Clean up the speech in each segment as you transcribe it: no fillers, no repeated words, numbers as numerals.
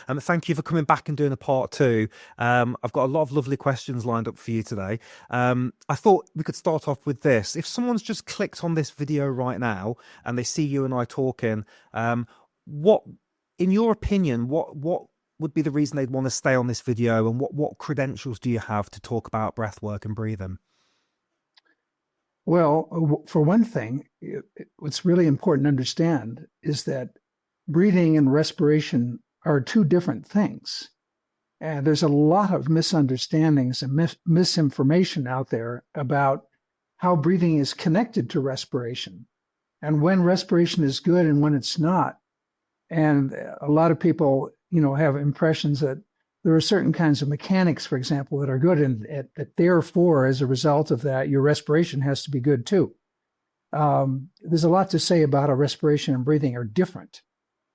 And thank you for coming back and doing a part two. I've got a lot of lovely questions lined up for you today. I thought we could start off with this. If someone's just clicked on this video right now and they see you and I talking, what, in your opinion, what would be the reason they'd want to stay on this video, and what credentials do you have to talk about breath work and breathing? Well, for one thing, what's really important to understand is that breathing and respiration are two different things. And there's a lot of misunderstandings and misinformation out there about how breathing is connected to respiration and when respiration is good and when it's not. And a lot of people, have impressions that there are certain kinds of mechanics, for example, that are good, and that therefore, as a result of that, your respiration has to be good too. There's a lot to say about how respiration and breathing are different.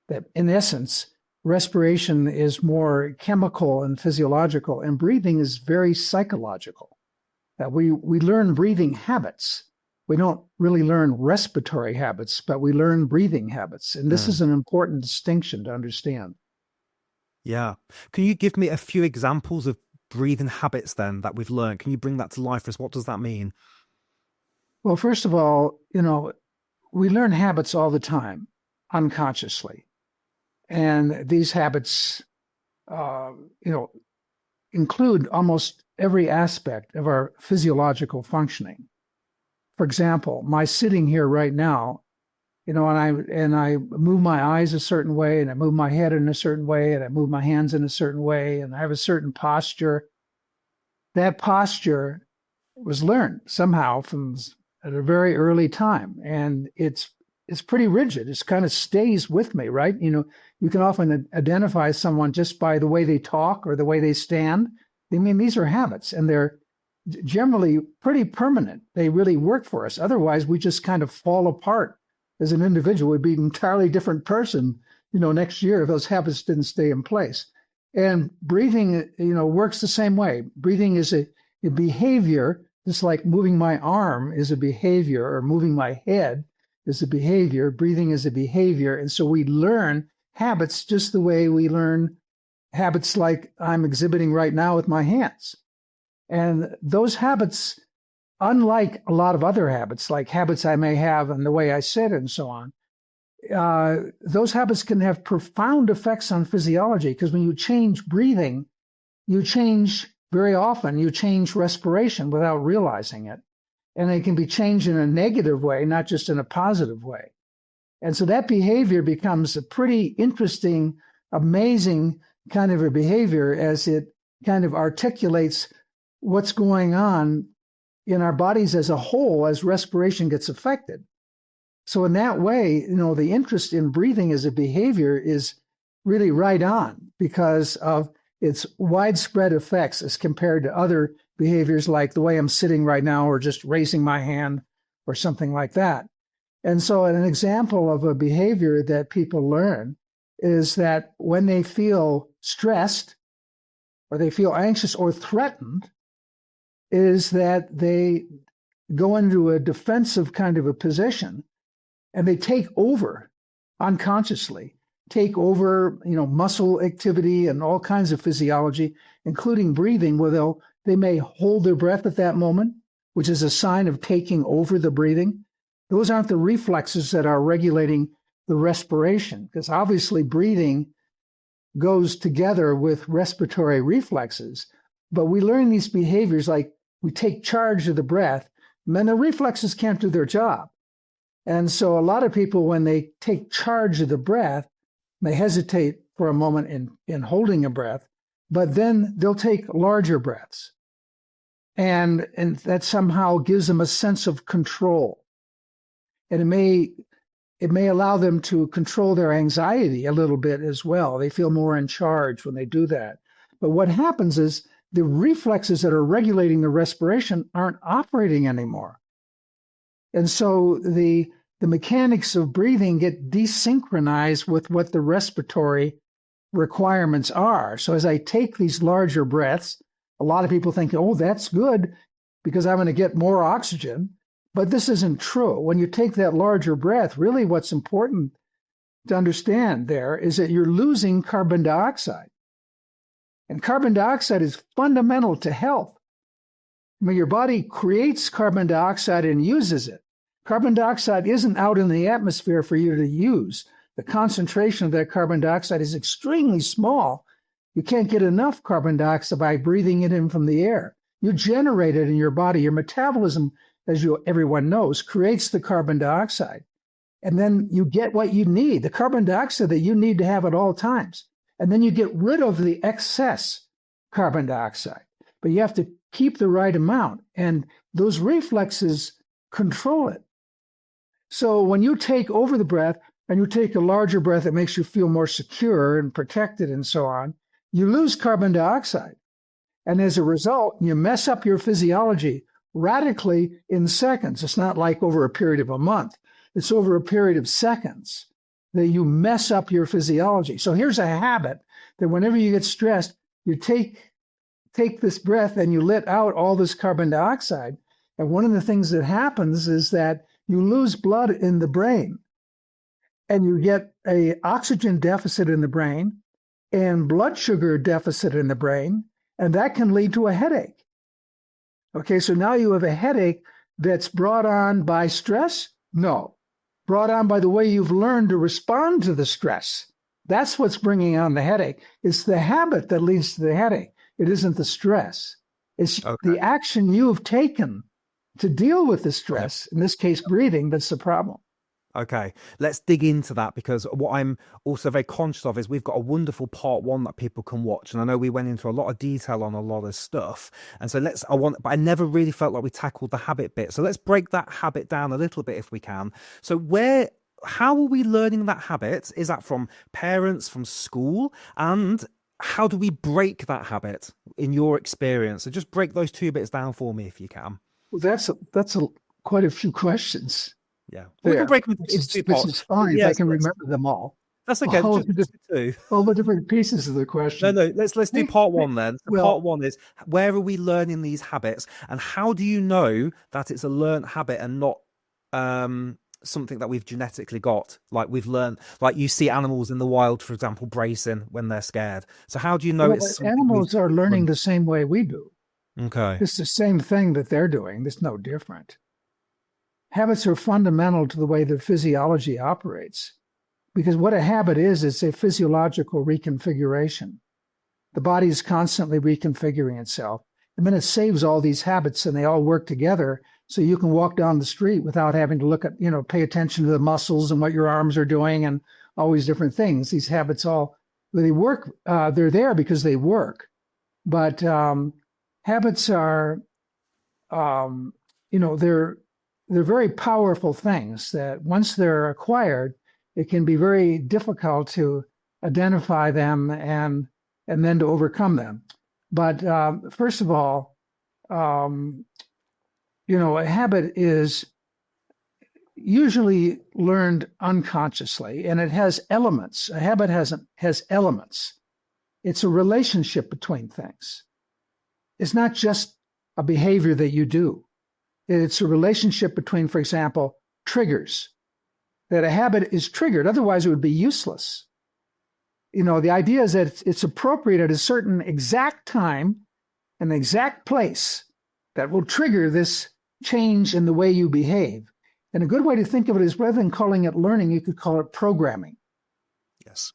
That in essence, respiration is more chemical and physiological, and breathing is very psychological. That we learn breathing habits. We don't really learn respiratory habits, but we learn breathing habits. And this is an important distinction to understand. Yeah. Can you give me a few examples of breathing habits then that we've learned? Can you bring that to life for us? What does that mean? Well, first of all, we learn habits all the time, unconsciously. And these habits, include almost every aspect of our physiological functioning. For example, my sitting here right now, and I move my eyes a certain way, and I move my head in a certain way, and I move my hands in a certain way, and I have a certain posture. That posture was learned somehow at a very early time, and it's pretty rigid. It kind of stays with me, right? You can often identify someone just by the way they talk or the way they stand. I mean, these are habits, and they're generally pretty permanent. They really work for us. Otherwise, we just kind of fall apart as an individual. We'd be an entirely different person, next year if those habits didn't stay in place. And breathing, works the same way. Breathing is a behavior, just like moving my arm is a behavior, or moving my head is a behavior. Breathing is a behavior. And so we learn habits just the way we learn habits like I'm exhibiting right now with my hands. And those habits, unlike a lot of other habits, like habits I may have in the way I sit and so on, those habits can have profound effects on physiology, because when you change breathing, you change respiration without realizing it. And it can be changed in a negative way, not just in a positive way. And so that behavior becomes a pretty interesting, amazing kind of a behavior, as it kind of articulates what's going on in our bodies as a whole as respiration gets affected. So in that way, the interest in breathing as a behavior is really right on, because of its widespread effects as compared to other behaviors like the way I'm sitting right now, or just raising my hand or something like that. And so an example of a behavior that people learn is that when they feel stressed, or they feel anxious or threatened, is that they go into a defensive kind of a position, and they take over unconsciously, muscle activity and all kinds of physiology, including breathing, where they may hold their breath at that moment, which is a sign of taking over the breathing. Those aren't the reflexes that are regulating the respiration, because obviously breathing goes together with respiratory reflexes. But we learn these behaviors like we take charge of the breath, and then the reflexes can't do their job. And so a lot of people, when they take charge of the breath, may hesitate for a moment in holding a breath, but then they'll take larger breaths. And that somehow gives them a sense of control. And it may allow them to control their anxiety a little bit as well. They feel more in charge when they do that. But what happens is the reflexes that are regulating the respiration aren't operating anymore. And so the mechanics of breathing get desynchronized with what the respiratory requirements are. So as I take these larger breaths, a lot of people think, oh, that's good because I'm going to get more oxygen. But this isn't true. When you take that larger breath, really what's important to understand there is that you're losing carbon dioxide. And carbon dioxide is fundamental to health. I mean, your body creates carbon dioxide and uses it. Carbon dioxide isn't out in the atmosphere for you to use. The concentration of that carbon dioxide is extremely small. You can't get enough carbon dioxide by breathing it in from the air. You generate it in your body. Your metabolism, as everyone knows, creates the carbon dioxide. And then you get what you need, the carbon dioxide that you need to have at all times. And then you get rid of the excess carbon dioxide. But you have to keep the right amount. And those reflexes control it. So when you take over the breath and you take a larger breath that makes you feel more secure and protected and so on, you lose carbon dioxide. And as a result, you mess up your physiology radically in seconds. It's not like over a period of a month. It's over a period of seconds that you mess up your physiology. So here's a habit that whenever you get stressed, you take this breath and you let out all this carbon dioxide. And one of the things that happens is that you lose blood in the brain and you get an oxygen deficit in the brain and blood sugar deficit in the brain, and that can lead to a headache. Okay, so now you have a headache that's brought on by stress? No, brought on by the way you've learned to respond to the stress. That's what's bringing on the headache. It's the habit that leads to the headache. It isn't the stress. It's the action you have taken to deal with the stress, in this case, breathing, that's the problem. Okay, let's dig into that, because what I'm also very conscious of is we've got a wonderful part 1 that people can watch. And I know we went into a lot of detail on a lot of stuff. And so but I never really felt like we tackled the habit bit. So let's break that habit down a little bit if we can. So how are we learning that habit? Is that from parents, from school? And how do we break that habit in your experience? So just break those 2 bits down for me if you can. Well, that's quite a few questions. Yeah, we can break them into 2 parts. This is fine if I can remember them all. That's okay. All the different pieces of the question. No, let's do part 1 then. So part 1 is, where are we learning these habits, and how do you know that it's a learned habit and not something that we've genetically got? Like we've learned, like you see animals in the wild, for example, bracing when they're scared. So how do you know it's animals are learning the same way we do? Okay, it's the same thing that they're doing. It's no different. Habits are fundamental to the way the physiology operates, because what a habit is a physiological reconfiguration. The body is constantly reconfiguring itself, and then it saves all these habits and they all work together, so you can walk down the street without having to look at, pay attention to the muscles and what your arms are doing and all these different things. These habits they work, they're there because they work. But habits are, they're very powerful things that once they're acquired, it can be very difficult to identify them and then to overcome them. But first of all, a habit is usually learned unconsciously, and it has elements. A habit has elements. It's a relationship between things. It's not just a behavior that you do. It's a relationship between, for example, triggers. That a habit is triggered, otherwise it would be useless. The idea is that it's appropriate at a certain exact time, an exact place that will trigger this change in the way you behave. And a good way to think of it is, rather than calling it learning, you could call it programming. Yes.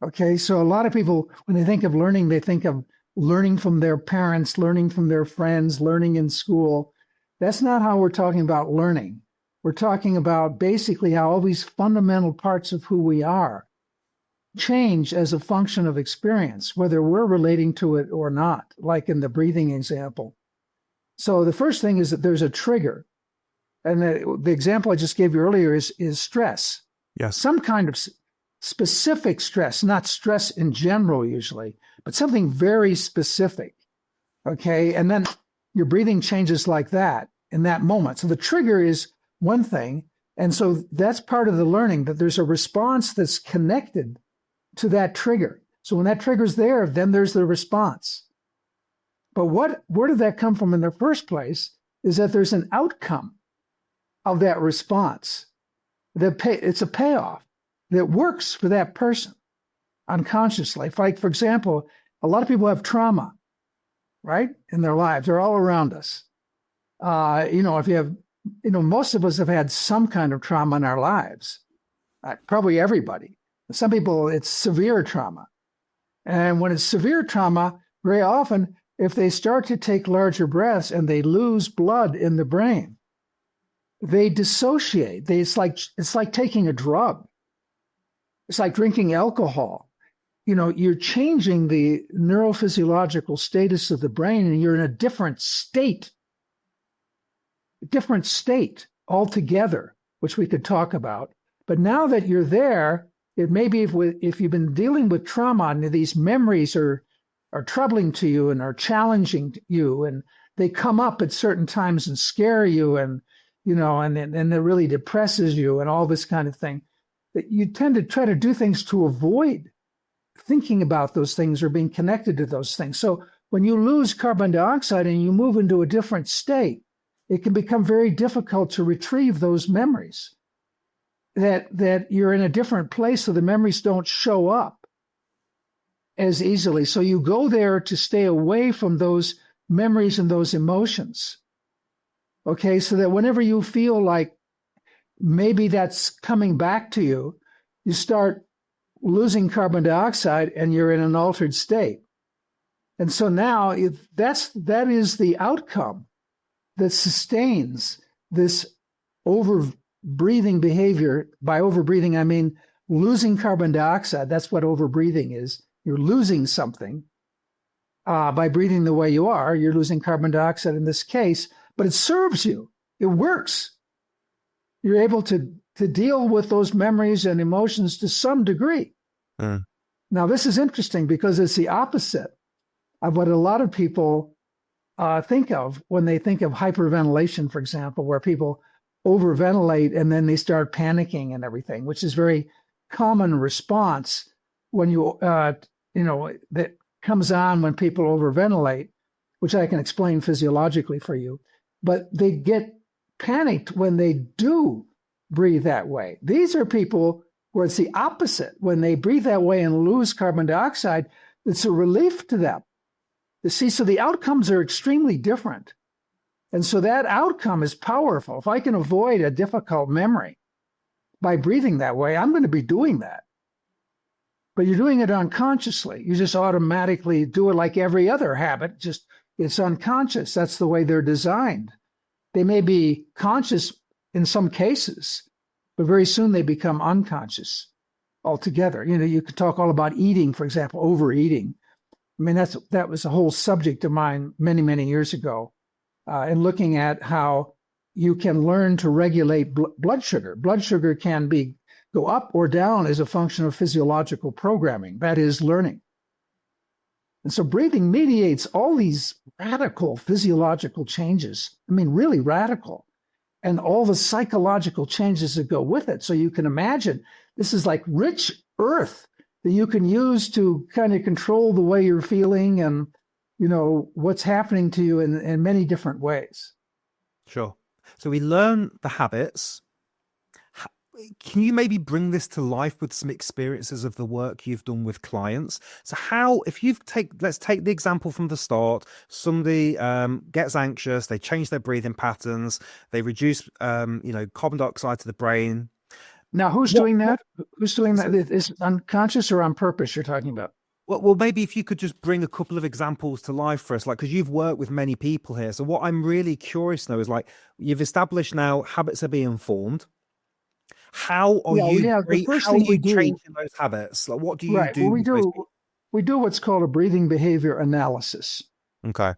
Okay, so a lot of people, when they think of learning, they think of learning from their parents, learning from their friends, learning in school. That's not how we're talking about learning. We're talking about basically how all these fundamental parts of who we are change as a function of experience, whether we're relating to it or not, like in the breathing example. So the first thing is that there's a trigger. And the example I just gave you earlier is stress. Yes. Some kind of specific stress, not stress in general usually, but something very specific. Okay, and then your breathing changes like that in that moment. So the trigger is one thing, and so that's part of the learning, that there's a response that's connected to that trigger. So when that trigger's there, then there's the response. But where did that come from in the first place is that there's an outcome of that response. It's a payoff. that works for that person unconsciously. Like, for example, a lot of people have trauma, right, in their lives. They're all around us. If you have, most of us have had some kind of trauma in our lives, probably everybody. Some people, it's severe trauma. And when it's severe trauma, very often, if they start to take larger breaths and they lose blood in the brain, they dissociate. It's like taking a drug. It's like drinking alcohol. You're changing the neurophysiological status of the brain, and you're in a different state altogether, which we could talk about. But now that you're there, it may be if you've been dealing with trauma and these memories are troubling to you and are challenging you, and they come up at certain times and scare you, and and it really depresses you and all this kind of thing, that you tend to try to do things to avoid thinking about those things or being connected to those things. So when you lose carbon dioxide and you move into a different state, it can become very difficult to retrieve those memories. That you're in a different place, so the memories don't show up as easily. So you go there to stay away from those memories and those emotions. Okay, so that whenever you feel like maybe that's coming back to you, you start losing carbon dioxide and you're in an altered state. And so now that is the outcome that sustains this over-breathing behavior. By over-breathing, I mean losing carbon dioxide. That's what over-breathing is. You're losing something. By breathing the way you are, you're losing carbon dioxide in this case, but it serves you. It works. You're able to deal with those memories and emotions to some degree. Now, this is interesting because it's the opposite of what a lot of people think of when they think of hyperventilation, for example, where people overventilate and then they start panicking and everything, which is very common response when that comes on when people overventilate, which I can explain physiologically for you. But they get panicked when they do breathe that way. These are people where it's the opposite. When they breathe that way and lose carbon dioxide, it's a relief to them. You see, so the outcomes are extremely different. And so that outcome is powerful. If I can avoid a difficult memory by breathing that way, I'm going to be doing that. But you're doing it unconsciously. You just automatically do it like every other habit, just it's unconscious. That's the way they're designed. They may be conscious in some cases, but very soon they become unconscious altogether. You could talk all about eating, for example, overeating. I mean, that was a whole subject of mine many, many years ago, and looking at how you can learn to regulate blood sugar. Blood sugar can go up or down as a function of physiological programming, that is, learning. And so breathing mediates all these radical physiological changes. I mean, really radical. And all the psychological changes that go with it. So you can imagine this is like rich earth that you can use to kind of control the way you're feeling and, what's happening to you in many different ways. Sure. So we learn the habits. Can you maybe bring this to life with some experiences of the work you've done with clients? So let's take the example from the start. Somebody gets anxious, they change their breathing patterns, they reduce, carbon dioxide to the brain. Now, who's doing that? Who's doing that? Is it unconscious or on purpose you're talking about? Well, maybe if you could just bring a couple of examples to life for us, because you've worked with many people here. So what I'm really curious to know is, you've established now habits are being formed. How are you changing those habits? What do you do? Well, we do what's called a breathing behavior analysis. Okay.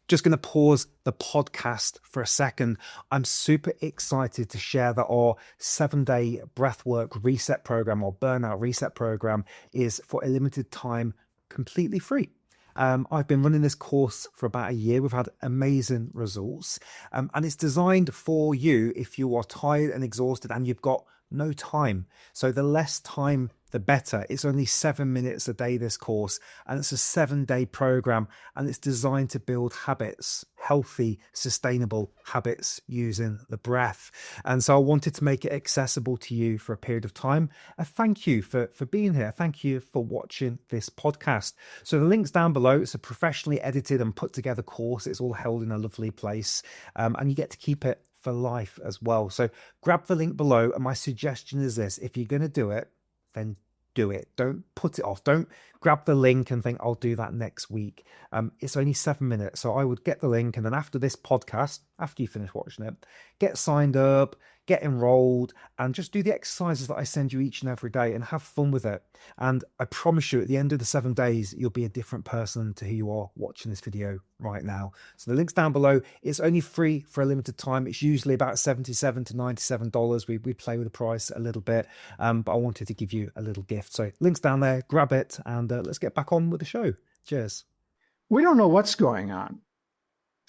Just going to pause the podcast for a second. I'm super excited to share that our 7-day breathwork reset program or burnout reset program is for a limited time completely free. I've been running this course for about a year. We've had amazing results. And it's designed for you if you are tired and exhausted and you've got no time. So the less time, the better. It's only 7 minutes a day, this course, and it's a 7-day program, and it's designed to build habits, healthy, sustainable habits using the breath. And so I wanted to make it accessible to you for a period of time. Thank you for being here. Thank you for watching this podcast. So the link's down below. It's a professionally edited and put together course. It's all held in a lovely place, and you get to keep it for life as well. So grab the link below, and my suggestion is this: if you're going to do it, then do it. Don't put it off. Don't grab the link and think I'll do that next week. It's only 7 minutes, so I would get the link, and then after this podcast, after you finish watching it, get signed up, get enrolled, and just do the exercises that I send you each and every day and have fun with it. And I promise you, at the end of the 7 days, you'll be a different person to who you are watching this video right now. So the link's down below. It's only free for a limited time. It's usually about $77 to $97. We play with the price a little bit, but I wanted to give you a little gift. So link's down there, grab it, and let's get back on with the show. Cheers. We don't know what's going on.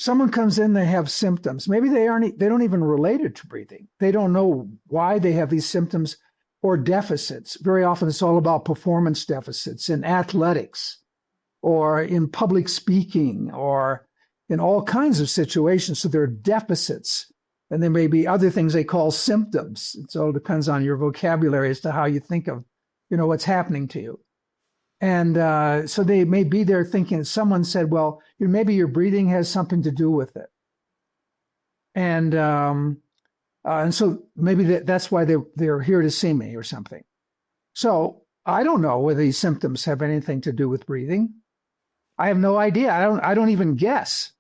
Someone comes in, they have symptoms. Maybe they don't even relate it to breathing. They don't know why they have these symptoms or deficits. Very often it's all about performance deficits in athletics or in public speaking or in all kinds of situations. So there are deficits. And there may be other things they call symptoms. It all depends on your vocabulary as to how you think of, what's happening to you. And so they may be there thinking, someone said, well, maybe your breathing has something to do with it. And so maybe that's why they're here to see me or something. So I don't know whether these symptoms have anything to do with breathing. I have no idea. I don't even guess.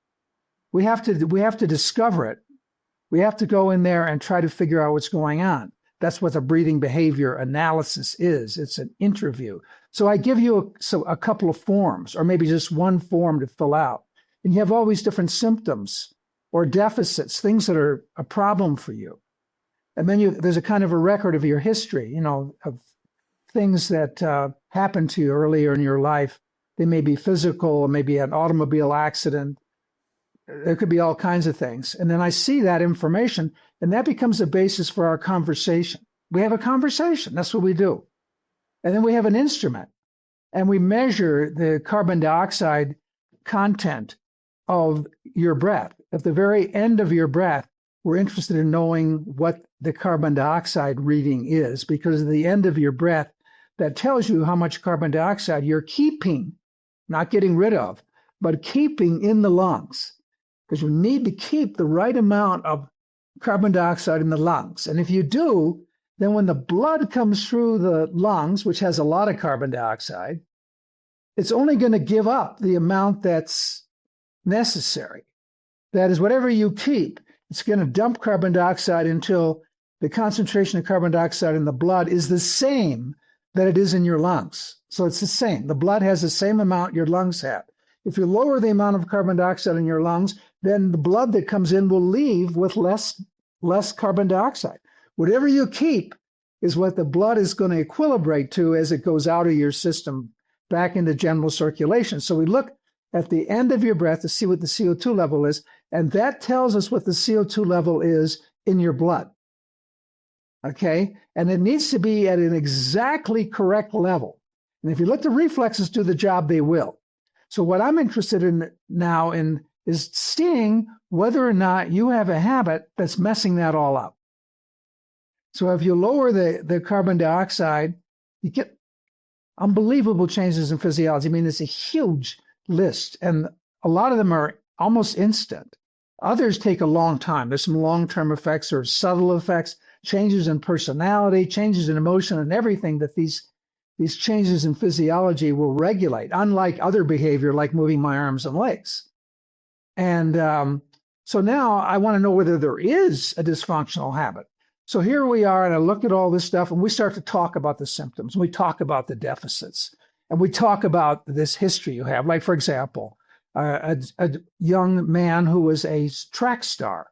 We have to discover it. We have to go in there and try to figure out what's going on. That's what the breathing behavior analysis is. It's an interview. So I give you a couple of forms, or maybe just one form to fill out. And you have all these different symptoms or deficits, things that are a problem for you. And then there's a kind of a record of your history, of things that happened to you earlier in your life. They may be physical, maybe an automobile accident. There could be all kinds of things. And then I see that information, and that becomes the basis for our conversation. We have a conversation. That's what we do. And then we have an instrument, and we measure the carbon dioxide content of your breath. At the very end of your breath, we're interested in knowing what the carbon dioxide reading is, because at the end of your breath, that tells you how much carbon dioxide you're keeping, not getting rid of, but keeping in the lungs. Because you need to keep the right amount of carbon dioxide in the lungs. And if you do, then when the blood comes through the lungs, which has a lot of carbon dioxide, it's only going to give up the amount that's necessary. That is, whatever you keep, it's going to dump carbon dioxide until the concentration of carbon dioxide in the blood is the same that it is in your lungs. So it's the same. The blood has the same amount your lungs have. If you lower the amount of carbon dioxide in your lungs, then the blood that comes in will leave with less carbon dioxide. Whatever you keep is what the blood is going to equilibrate to as it goes out of your system back into general circulation. So we look at the end of your breath to see what the CO2 level is, and that tells us what the CO2 level is in your blood. Okay? And it needs to be at an exactly correct level. And if you let the reflexes do the job, they will. So what I'm interested in now is seeing whether or not you have a habit that's messing that all up. So if you lower the carbon dioxide, you get unbelievable changes in physiology. I mean, it's a huge list, and a lot of them are almost instant. Others take a long time. There's some long-term effects or subtle effects, changes in personality, changes in emotion, and everything that these changes in physiology will regulate, unlike other behavior like moving my arms and legs. And so now I want to know whether there is a dysfunctional habit. So here we are, and I look at all this stuff, and we start to talk about the symptoms. We talk about the deficits, and we talk about this history you have. Like, for example, a young man who was a track star.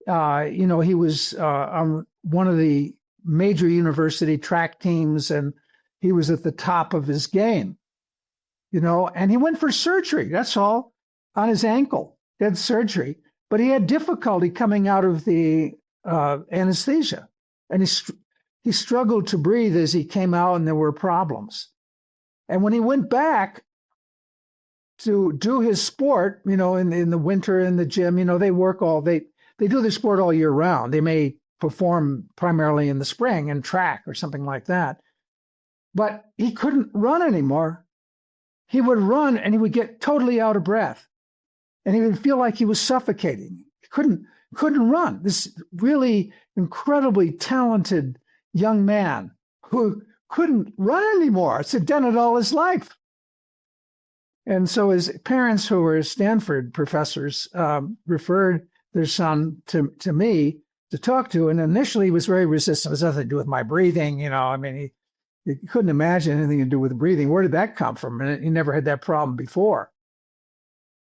He was on one of the major university track teams, and he was at the top of his game, and he went for surgery. That's all, on his ankle. He had surgery, but he had difficulty coming out of the anesthesia. And he struggled to breathe as he came out, and there were problems. And when he went back to do his sport, in the winter in the gym, they do their sport all year round. They may perform primarily in the spring and track or something like that. But he couldn't run anymore. He would run and he would get totally out of breath. And he would feel like he was suffocating. He couldn't run. This really incredibly talented young man who couldn't run anymore. Had done it all his life. And so his parents, who were Stanford professors, referred their son to me to talk to. And initially he was very resistant. It was nothing to do with my breathing. He couldn't imagine anything to do with breathing. Where did that come from? And he never had that problem before.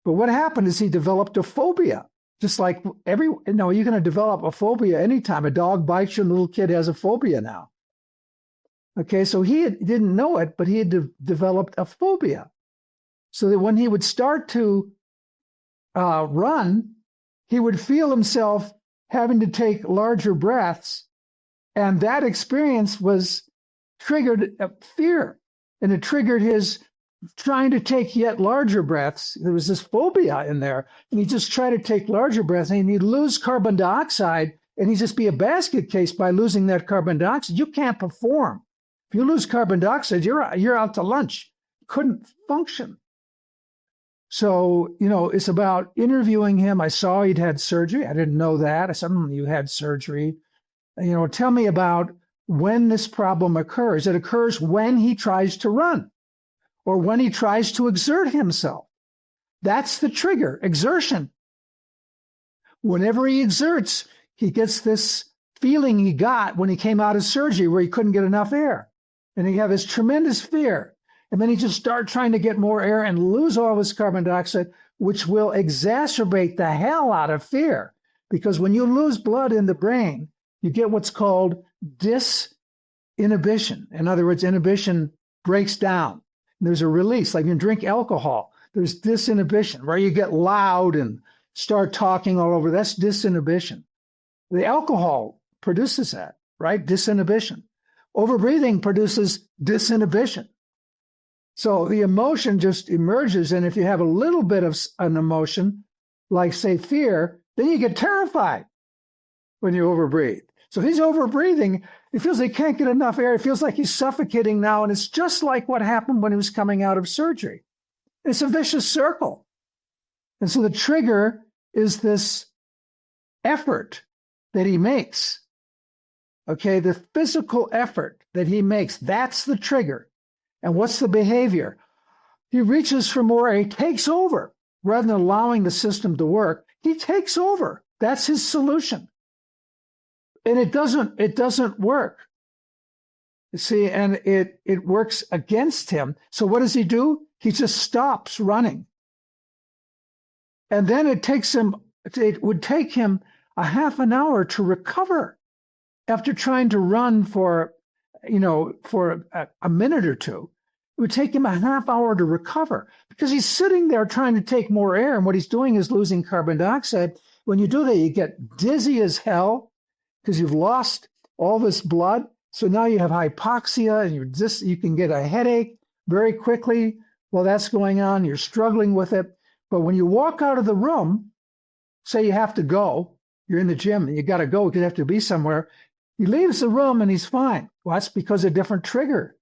But what happened is he developed a phobia. Just like you're going to develop a phobia anytime. A dog bites you, and a little kid has a phobia now. Okay, so he didn't know it, but he had developed a phobia. So that when he would start to run, he would feel himself having to take larger breaths. And that experience triggered fear. And it triggered his trying to take yet larger breaths. There was this phobia in there. And he'd just try to take larger breaths. And he'd lose carbon dioxide. And he'd just be a basket case by losing that carbon dioxide. You can't perform. If you lose carbon dioxide, you're out to lunch. Couldn't function. So, it's about interviewing him. I saw he'd had surgery. I didn't know that. I said, you had surgery. Tell me about when this problem occurs. It occurs when he tries to run or when he tries to exert himself. That's the trigger, exertion. Whenever he exerts, he gets this feeling he got when he came out of surgery where he couldn't get enough air. And he had this tremendous fear. And then he just started trying to get more air and lose all his carbon dioxide, which will exacerbate the hell out of fear. Because when you lose blood in the brain, you get what's called disinhibition. In other words, inhibition breaks down. And there's a release, like you drink alcohol. There's disinhibition, where you get loud and start talking all over. That's disinhibition. The alcohol produces that, right? Disinhibition. Overbreathing produces disinhibition. So the emotion just emerges, and if you have a little bit of an emotion, like, say, fear, then you get terrified when you overbreathe. So he's overbreathing. He feels he can't get enough air. It feels like he's suffocating now, and it's just like what happened when he was coming out of surgery. It's a vicious circle. And so the trigger is this effort that he makes. Okay, the physical effort that he makes, that's the trigger. And what's the behavior? He reaches for more air. He takes over. Rather than allowing the system to work, he takes over. That's his solution. And it doesn't work. You see, and it works against him. So what does he do? He just stops running. And then it would take him a half an hour to recover after trying to run for a minute or two. It would take him a half hour to recover because he's sitting there trying to take more air. And what he's doing is losing carbon dioxide. When you do that, you get dizzy as hell because you've lost all this blood. So now you have hypoxia and you can get a headache very quickly while that's going on. You're struggling with it. But when you walk out of the room, say you have to go, you're in the gym and you got to go because you have to be somewhere. He leaves the room and he's fine. Well, that's because a different trigger.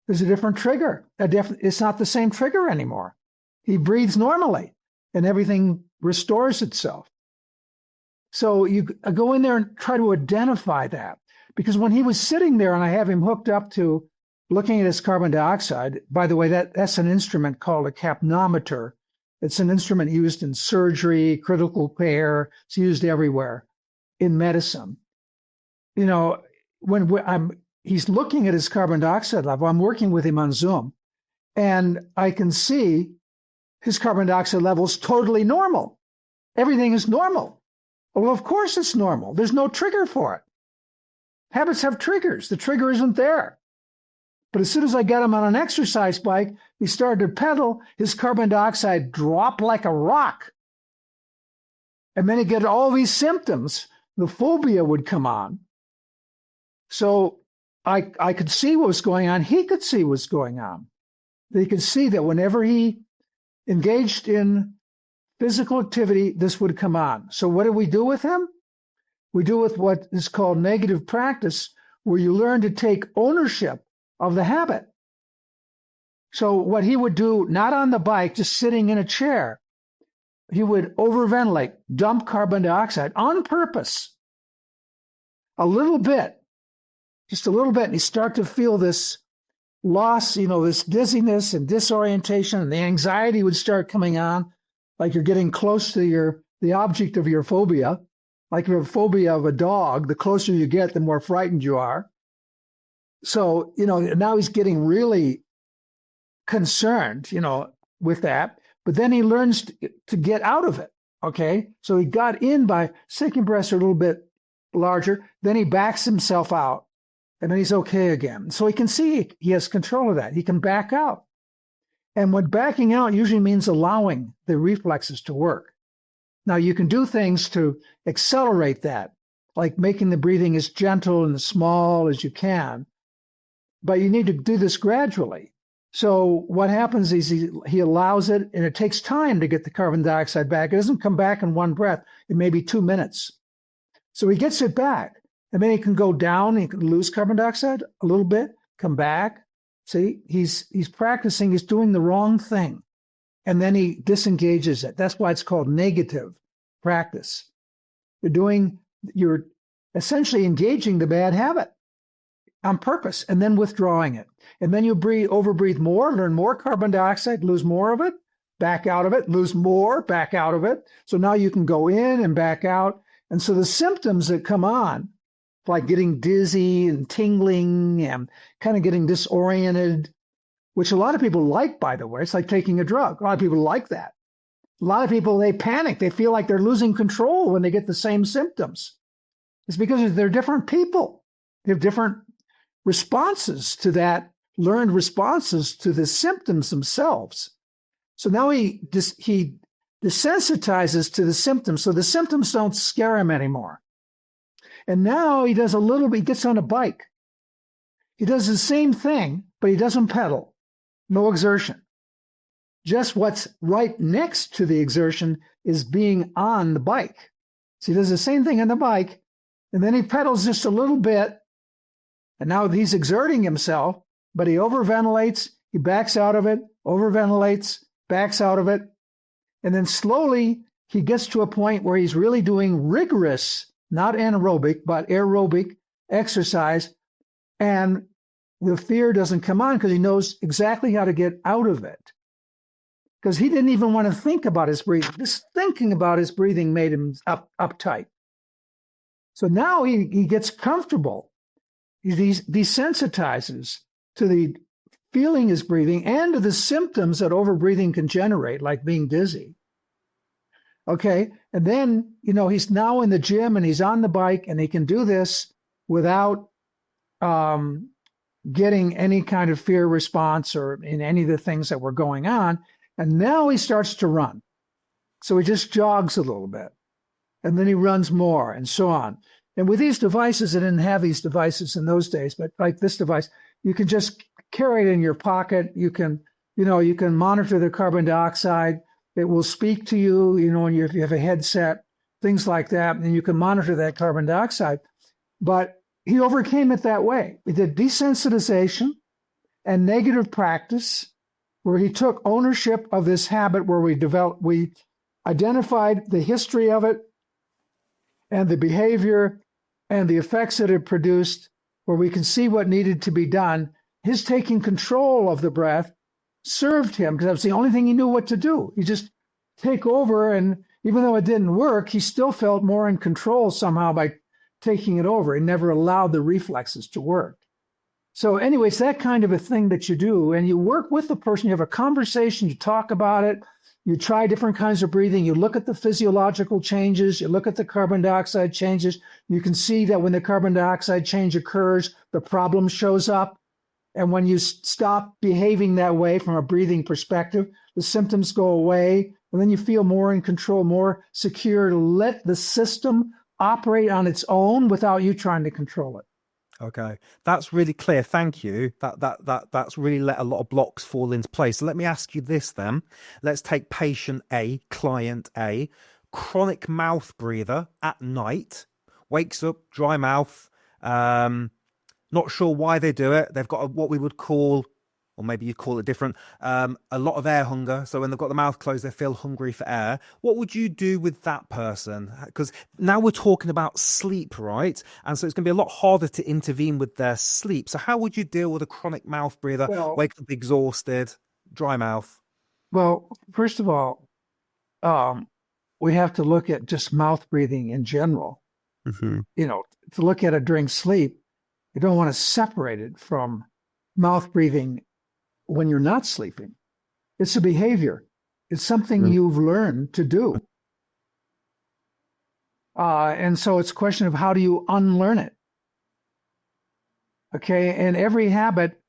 There's a different trigger. It's not the same trigger anymore. He breathes normally and everything restores itself. So you go in there and try to identify that. Because when he was sitting there and I have him hooked up to looking at his carbon dioxide, by the way, that's an instrument called a capnometer. It's an instrument used in surgery, critical care. It's used everywhere in medicine. When he's looking at his carbon dioxide level, I'm working with him on Zoom, and I can see his carbon dioxide level is totally normal. Everything is normal. Well, of course it's normal. There's no trigger for it. Habits have triggers. The trigger isn't there. But as soon as I got him on an exercise bike, he started to pedal, his carbon dioxide dropped like a rock. And then he'd get all these symptoms. The phobia would come on. So I could see what was going on. He could see what's going on. They could see that whenever he engaged in physical activity, this would come on. So what do we do with him? We do with what is called negative practice, where you learn to take ownership of the habit. So what he would do, not on the bike, just sitting in a chair, he would overventilate, dump carbon dioxide on purpose, a little bit, just a little bit, and you start to feel this loss, this dizziness and disorientation, and the anxiety would start coming on, like you're getting close to the object of your phobia, like you have a phobia of a dog. The closer you get, the more frightened you are. So, now he's getting really concerned, with that. But then he learns to get out of it, okay? So he got in by second breaths are a little bit larger. Then he backs himself out, and then he's okay again. So he can see he has control of that. He can back out. And what backing out usually means allowing the reflexes to work. Now, you can do things to accelerate that, like making the breathing as gentle and as small as you can. But you need to do this gradually. So what happens is he allows it, and it takes time to get the carbon dioxide back. It doesn't come back in one breath. It may be 2 minutes. So he gets it back, and then he can go down. He can lose carbon dioxide a little bit, come back. See, he's practicing. He's doing the wrong thing, and then he disengages it. That's why it's called negative practice. You're essentially engaging the bad habit on purpose, and then withdrawing it. And then you overbreathe more, learn more carbon dioxide, lose more of it, back out of it, lose more, back out of it. So now you can go in and back out. And so the symptoms that come on, like getting dizzy and tingling and kind of getting disoriented, which a lot of people like, by the way, it's like taking a drug. A lot of people like that. A lot of people, they panic. They feel like they're losing control when they get the same symptoms. It's because they're different people. They have different responses to that, learned responses to the symptoms themselves. So now he desensitizes to the symptoms, so the symptoms don't scare him anymore. And now he gets on a bike. He does the same thing, but he doesn't pedal. No exertion. Just what's right next to the exertion is being on the bike. So he does the same thing on the bike, and then he pedals just a little bit. And now he's exerting himself, but he overventilates, he backs out of it, overventilates, backs out of it. And then slowly he gets to a point where he's really doing rigorous, not anaerobic, but aerobic exercise. And the fear doesn't come on because he knows exactly how to get out of it. Because he didn't even want to think about his breathing. Just thinking about his breathing made him uptight. So now he gets comfortable. He desensitizes to the feeling his breathing and to the symptoms that overbreathing can generate, like being dizzy. Okay, and then, he's now in the gym and he's on the bike, and he can do this without getting any kind of fear response or in any of the things that were going on. And now he starts to run. So he just jogs a little bit, and then he runs more, and so on. And with these devices, I didn't have these devices in those days, but like this device, you can just carry it in your pocket. You can monitor the carbon dioxide. It will speak to you, if you have a headset, things like that, and you can monitor that carbon dioxide. But he overcame it that way. He did desensitization and negative practice, where he took ownership of this habit, where we identified the history of it and the behavior and the effects that it produced, where we can see what needed to be done. His taking control of the breath served him, because that was the only thing he knew what to do. He just take over, and even though it didn't work, he still felt more in control somehow by taking it over. He never allowed the reflexes to work. So anyways, that kind of a thing that you do, and you work with the person, you have a conversation, you talk about it, you try different kinds of breathing, you look at the physiological changes, you look at the carbon dioxide changes. You can see that when the carbon dioxide change occurs, the problem shows up. And when you stop behaving that way from a breathing perspective, the symptoms go away, and then you feel more in control, more secure to let the system operate on its own without you trying to control it. Okay, that's really clear. Thank you. That's really let a lot of blocks fall into place. So let me ask you this then. Let's take patient A, client A, chronic mouth breather at night, wakes up, dry mouth, um, not sure why they do it. They've got what we would call, or maybe you'd call it different, a lot of air hunger. So when they've got the mouth closed, they feel hungry for air. What would you do with that person? Because now we're talking about sleep, right? And so it's going to be a lot harder to intervene with their sleep. So how would you deal with a chronic mouth breather, Well, wake up exhausted, dry mouth? well, first of all, um, we have to look at just mouth breathing in general. Hmm. To look at it during sleep, you don't want to separate it from mouth breathing when you're not sleeping. It's a behavior. It's something you've learned to do. And so it's a question of how do you unlearn it? Okay. And every habit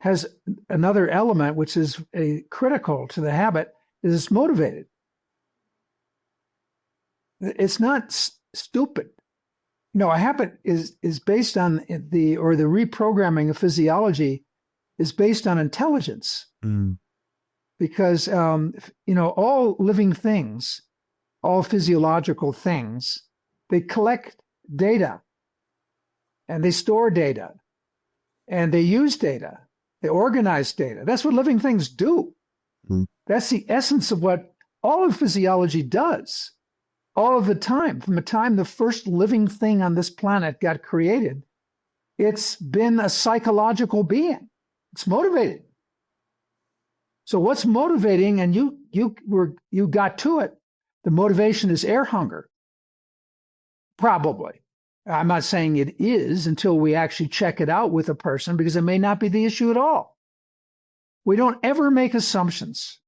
has another element, which is critical to the habit, is it's motivated. It's not stupid. A habit is based on the reprogramming of physiology is based on intelligence. Mm. Because, all living things, all physiological things, they collect data and they store data and they use data. They organize data. That's what living things do. Mm. That's the essence of what all of physiology does. All of the time, from the time the first living thing on this planet got created, it's been a psychological being. It's motivated. So what's motivating, and you got to it, the motivation is air hunger. Probably. I'm not saying it is until we actually check it out with a person, because it may not be the issue at all. We don't ever make assumptions.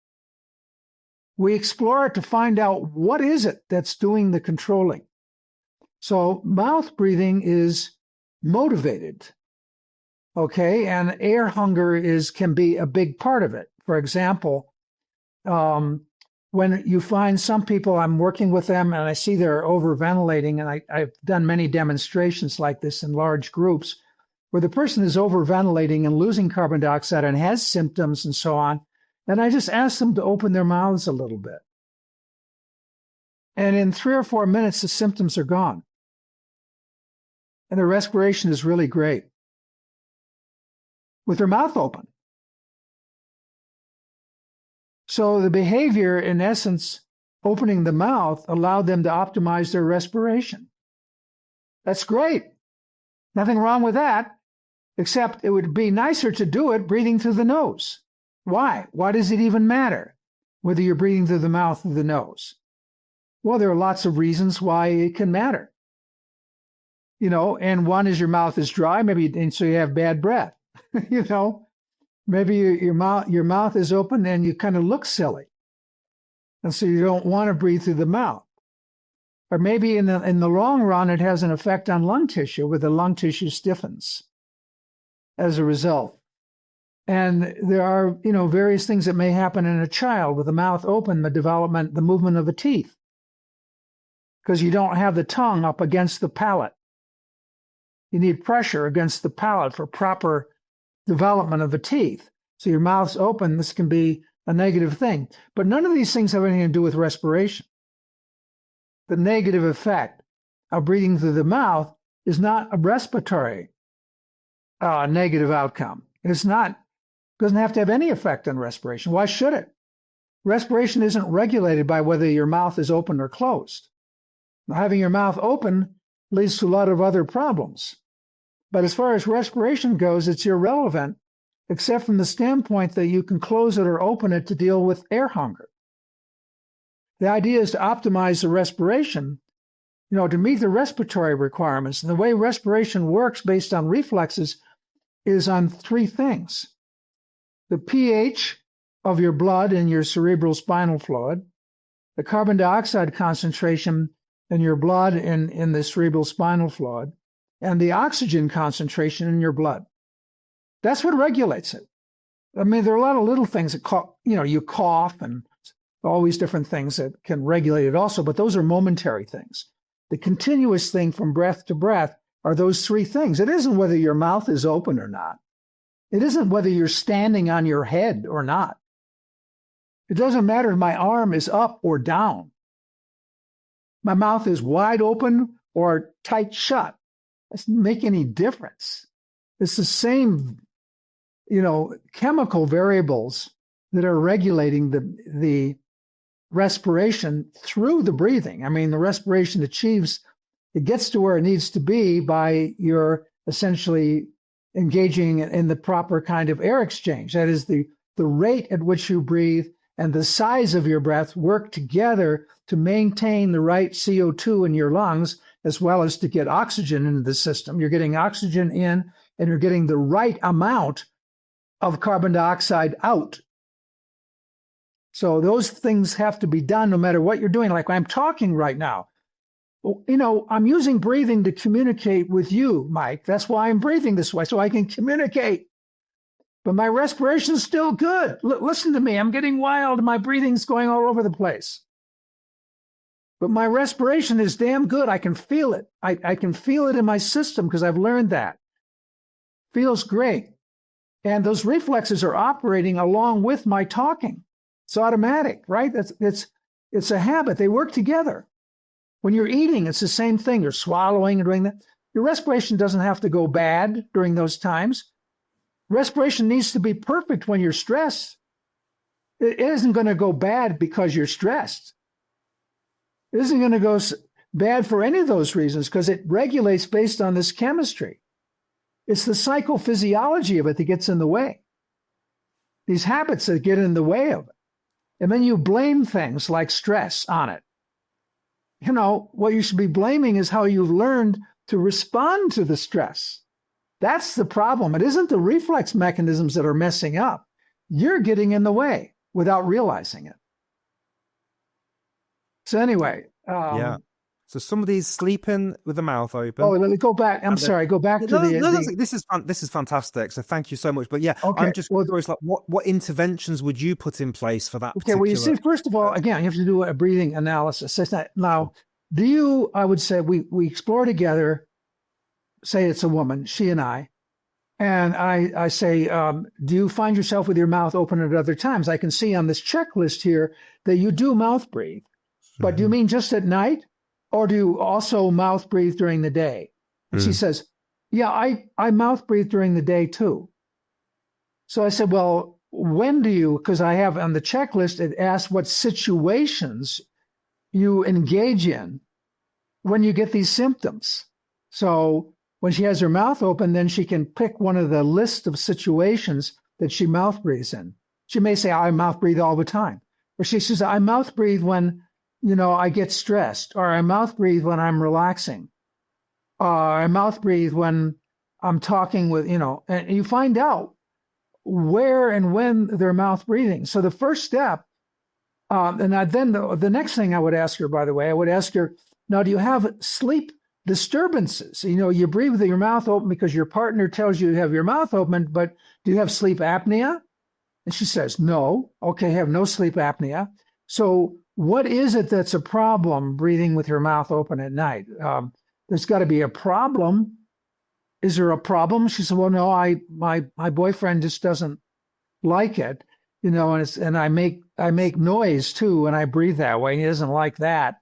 We explore it to find out what is it that's doing the controlling. So mouth breathing is motivated, okay? And air hunger can be a big part of it. For example, when you find some people, I'm working with them and I see they're overventilating, and I've done many demonstrations like this in large groups, where the person is overventilating and losing carbon dioxide and has symptoms and so on. And I just ask them to open their mouths a little bit. And in 3 or 4 minutes, the symptoms are gone. And the respiration is really great with their mouth open. So the behavior, in essence, opening the mouth, allowed them to optimize their respiration. That's great. Nothing wrong with that, except it would be nicer to do it breathing through the nose. Why? Why does it even matter whether you're breathing through the mouth or the nose? Well, there are lots of reasons why it can matter. And one is your mouth is dry, and so you have bad breath. Maybe your mouth is open and you kind of look silly, and so you don't want to breathe through the mouth. Or maybe in the long run, it has an effect on lung tissue, where the lung tissue stiffens as a result. And there are, various things that may happen in a child with the mouth open, the movement of the teeth, because you don't have the tongue up against the palate. You need pressure against the palate for proper development of the teeth. So your mouth's open, this can be a negative thing. But none of these things have anything to do with respiration. The negative effect of breathing through the mouth is not a respiratory negative outcome. Doesn't have to have any effect on respiration. Why should it? Respiration isn't regulated by whether your mouth is open or closed. Now, having your mouth open leads to a lot of other problems. But as far as respiration goes, it's irrelevant, except from the standpoint that you can close it or open it to deal with air hunger. The idea is to optimize the respiration, to meet the respiratory requirements. And the way respiration works based on reflexes is on 3 things: the pH of your blood in your cerebral spinal fluid, the carbon dioxide concentration in your blood in the cerebral spinal fluid, and the oxygen concentration in your blood. That's what regulates it. I mean, there are a lot of little things that you cough and all these different things that can regulate it also, but those are momentary things. The continuous thing from breath to breath are those three things. It isn't whether your mouth is open or not. It isn't whether you're standing on your head or not. It doesn't matter if my arm is up or down. My mouth is wide open or tight shut. It doesn't make any difference. It's the same, chemical variables that are regulating the respiration through the breathing. I mean, the respiration it gets to where it needs to be by your essentially engaging in the proper kind of air exchange. That is, the rate at which you breathe and the size of your breath work together to maintain the right CO2 in your lungs, as well as to get oxygen into the system. You're getting oxygen in, and you're getting the right amount of carbon dioxide out. So those things have to be done no matter what you're doing. Like I'm talking right now. I'm using breathing to communicate with you, Mike. That's why I'm breathing this way, so I can communicate. But my respiration is still good. Listen to me. I'm getting wild. My breathing's going all over the place. But my respiration is damn good. I can feel it. I can feel it in my system because I've learned that. Feels great. And those reflexes are operating along with my talking. It's automatic, right? It's a habit. They work together. When you're eating, it's the same thing. You're swallowing and doing that. Your respiration doesn't have to go bad during those times. Respiration needs to be perfect when you're stressed. It isn't going to go bad because you're stressed. It isn't going to go bad for any of those reasons because it regulates based on this chemistry. It's the psychophysiology of it that gets in the way. These habits that get in the way of it. And then you blame things like stress on it. What you should be blaming is how you've learned to respond to the stress. That's the problem. It isn't the reflex mechanisms that are messing up. You're getting in the way without realizing it. So anyway. Yeah. So somebody's sleeping with the mouth open. Oh, let me go back. I'm sorry. Go back to the. This is fantastic. So thank you so much. But yeah, okay. I'm just curious, like, what interventions would you put in place for that? Okay. Well, you see, first of all, again, you have to do a breathing analysis. Now, I would say we explore together. Say it's a woman, she and I say, do you find yourself with your mouth open at other times? I can see on this checklist here that you do mouth breathe, but do you mean just at night? Or do you also mouth breathe during the day? And she says, yeah, I mouth breathe during the day too. So I said, well, when do you, because I have on the checklist, it asks what situations you engage in when you get these symptoms. So when she has her mouth open, then she can pick one of the list of situations that she mouth breathes in. She may say, I mouth breathe all the time. Or she says, I mouth breathe when I get stressed, or I mouth breathe when I'm relaxing, or I mouth breathe when I'm talking with, and you find out where and when they're mouth breathing. So the first step, then the next thing I would ask her, by the way, I would ask her, now, do you have sleep disturbances? You breathe with your mouth open because your partner tells you to have your mouth open, but do you have sleep apnea? And she says, no. Okay, I have no sleep apnea. So what is it that's a problem breathing with your mouth open at night? There's got to be a problem. Is there a problem? She said, well, no, my boyfriend just doesn't like it, and I make noise too when I breathe that way, and he doesn't like that.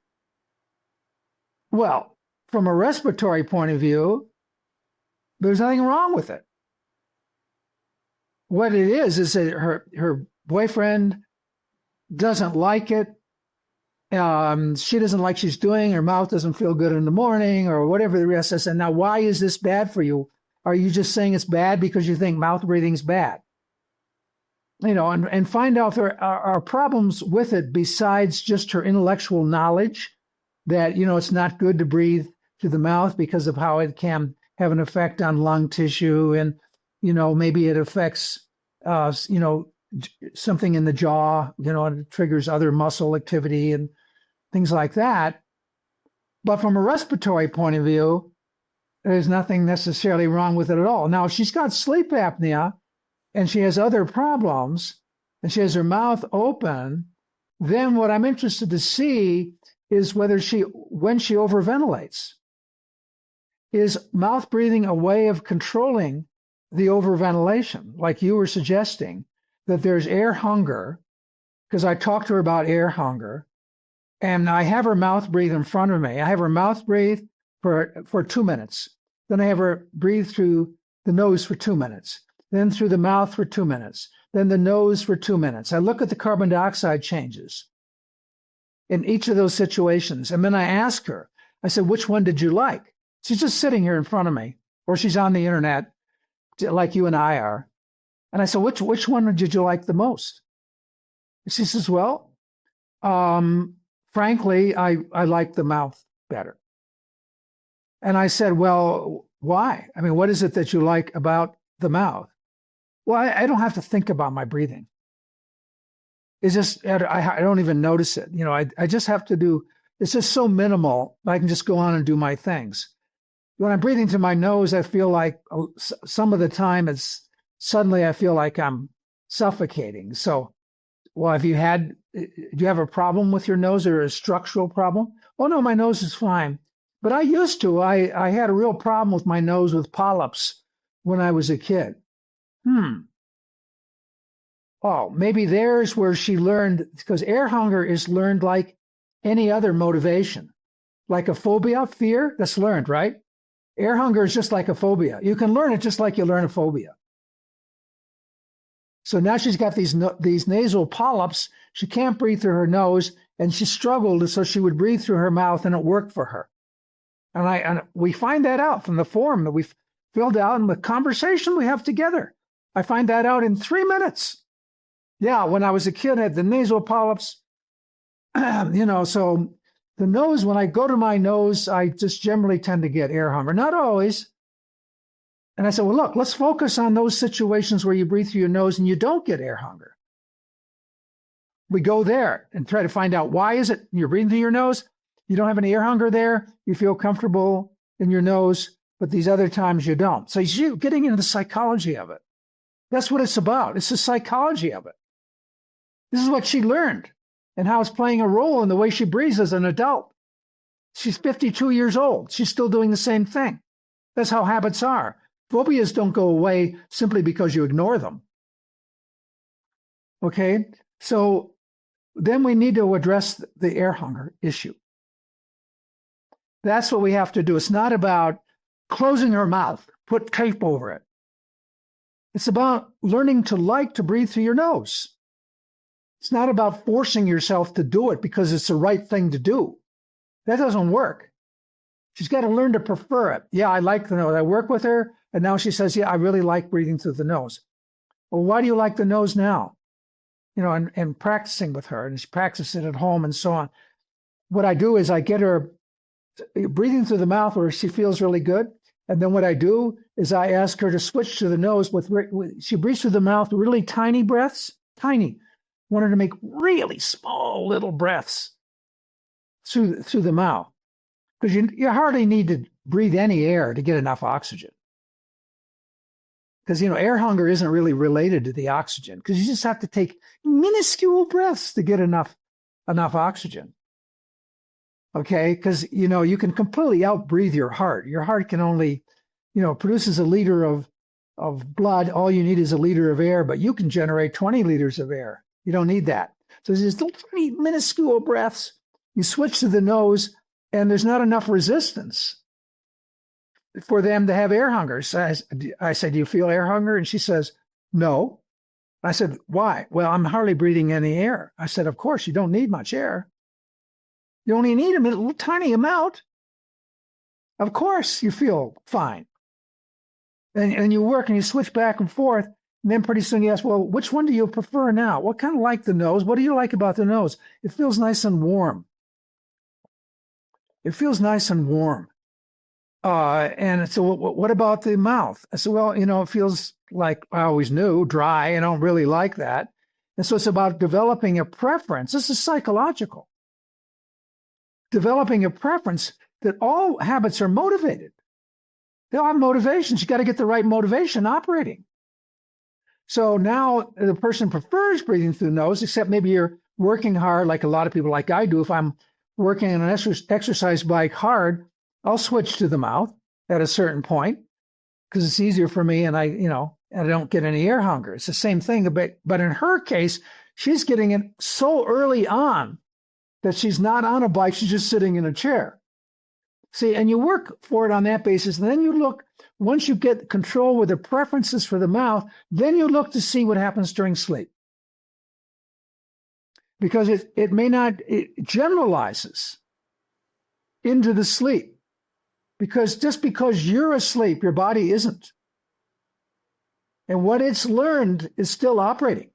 Well, from a respiratory point of view, there's nothing wrong with it. What it is that her boyfriend doesn't like it. She doesn't like she's doing, her mouth doesn't feel good in the morning, or whatever the rest is. And now, why is this bad for you? Are you just saying it's bad because you think mouth breathing's bad? And find out if there are problems with it besides just her intellectual knowledge that, it's not good to breathe through the mouth because of how it can have an effect on lung tissue. And, maybe it affects, something in the jaw, and it triggers other muscle activity and things like that. But from a respiratory point of view, there's nothing necessarily wrong with it at all. Now, if she's got sleep apnea and she has other problems and she has her mouth open, then what I'm interested to see is when she overventilates. is mouth breathing a way of controlling the overventilation, like you were suggesting, that there's air hunger, because I talked to her about air hunger, and I have her mouth breathe in front of me. I have her mouth breathe for 2 minutes. Then I have her breathe through the nose for 2 minutes, then through the mouth for 2 minutes, then the nose for 2 minutes. I look at the carbon dioxide changes in each of those situations. And then I ask her, I said, which one did you like? She's just sitting here in front of me, or she's on the internet like you and I are. And I said, which one did you like the most? She says, well, frankly, I like the mouth better. And I said, well, why? I mean, what is it that you like about the mouth? Well, I don't have to think about my breathing. It's just, I don't even notice it. You know, I just have to do, it's just so minimal. I can just go on and do my things. When I'm breathing through my nose, I feel like some of the time suddenly I feel like I'm suffocating. So, well, do you have a problem with your nose or a structural problem? Oh, no, my nose is fine. But I used to. I had a real problem with my nose with polyps when I was a kid. Oh, maybe there's where she learned, because air hunger is learned like any other motivation. Like a phobia, fear, that's learned, right? Air hunger is just like a phobia. You can learn it just like you learn a phobia. So now she's got these nasal polyps. She can't breathe through her nose, and she struggled, so she would breathe through her mouth, and it worked for her. And we find that out from the form that we've filled out and the conversation we have together. I find that out in 3 minutes. Yeah, when I was a kid, I had the nasal polyps. So the nose, when I go to my nose, I just generally tend to get air hunger. Not always. And I said, well, look, let's focus on those situations where you breathe through your nose and you don't get air hunger. We go there and try to find out, why is it you're breathing through your nose? You don't have any air hunger there. You feel comfortable in your nose, but these other times you don't. So you're getting into the psychology of it. That's what it's about. It's the psychology of it. This is what she learned and how it's playing a role in the way she breathes as an adult. She's 52 years old. She's still doing the same thing. That's how habits are. Phobias don't go away simply because you ignore them. Okay? So then we need to address the air hunger issue. That's what we have to do. It's not about closing her mouth, put tape over it. It's about learning to like to breathe through your nose. It's not about forcing yourself to do it because it's the right thing to do. That doesn't work. She's got to learn to prefer it. Yeah, I like the nose. I work with her, and now she says, yeah, I really like breathing through the nose. Well, why do you like the nose now? And practicing with her, and she practices it at home and so on. What I do is I get her breathing through the mouth where she feels really good. And then what I do is I ask her to switch to the nose she breathes through the mouth, really tiny breaths, tiny. I want her to make really small little breaths through the mouth. Because you hardly need to breathe any air to get enough oxygen. Because, air hunger isn't really related to the oxygen, because you just have to take minuscule breaths to get enough oxygen. Okay, because, you can completely outbreathe your heart. Your heart can only, produces a liter of blood. All you need is a liter of air, but you can generate 20 liters of air. You don't need that. So there's these little tiny minuscule breaths. You switch to the nose, and there's not enough resistance for them to have air hunger. So I said, do you feel air hunger? And she says, no. I said, why? Well, I'm hardly breathing any air. I said, of course, you don't need much air. You only need a little tiny amount. Of course, you feel fine. And you work and you switch back and forth. And then pretty soon you ask, well, which one do you prefer now? What kind of like the nose? What do you like about the nose? It feels nice and warm. It feels nice and warm. And so what about the mouth? I said, well, it feels like I always knew, dry. I don't really like that. And so it's about developing a preference. This is psychological. Developing a preference that all habits are motivated. They all have motivations. You got to get the right motivation operating. So now the person prefers breathing through the nose, except maybe you're working hard, like a lot of people, like I do. If I'm working on an exercise bike hard, I'll switch to the mouth. at a certain point because it's easier for me and I don't get any air hunger. It's the same thing. But in her case, she's getting it so early on that she's not on a bike. She's just sitting in a chair. See, and you work for it on that basis. And then you look, once you get control with the preferences for the mouth, then you look to see what happens during sleep. Because it generalizes into the sleep. Because just because you're asleep, your body isn't. And what it's learned is still operating.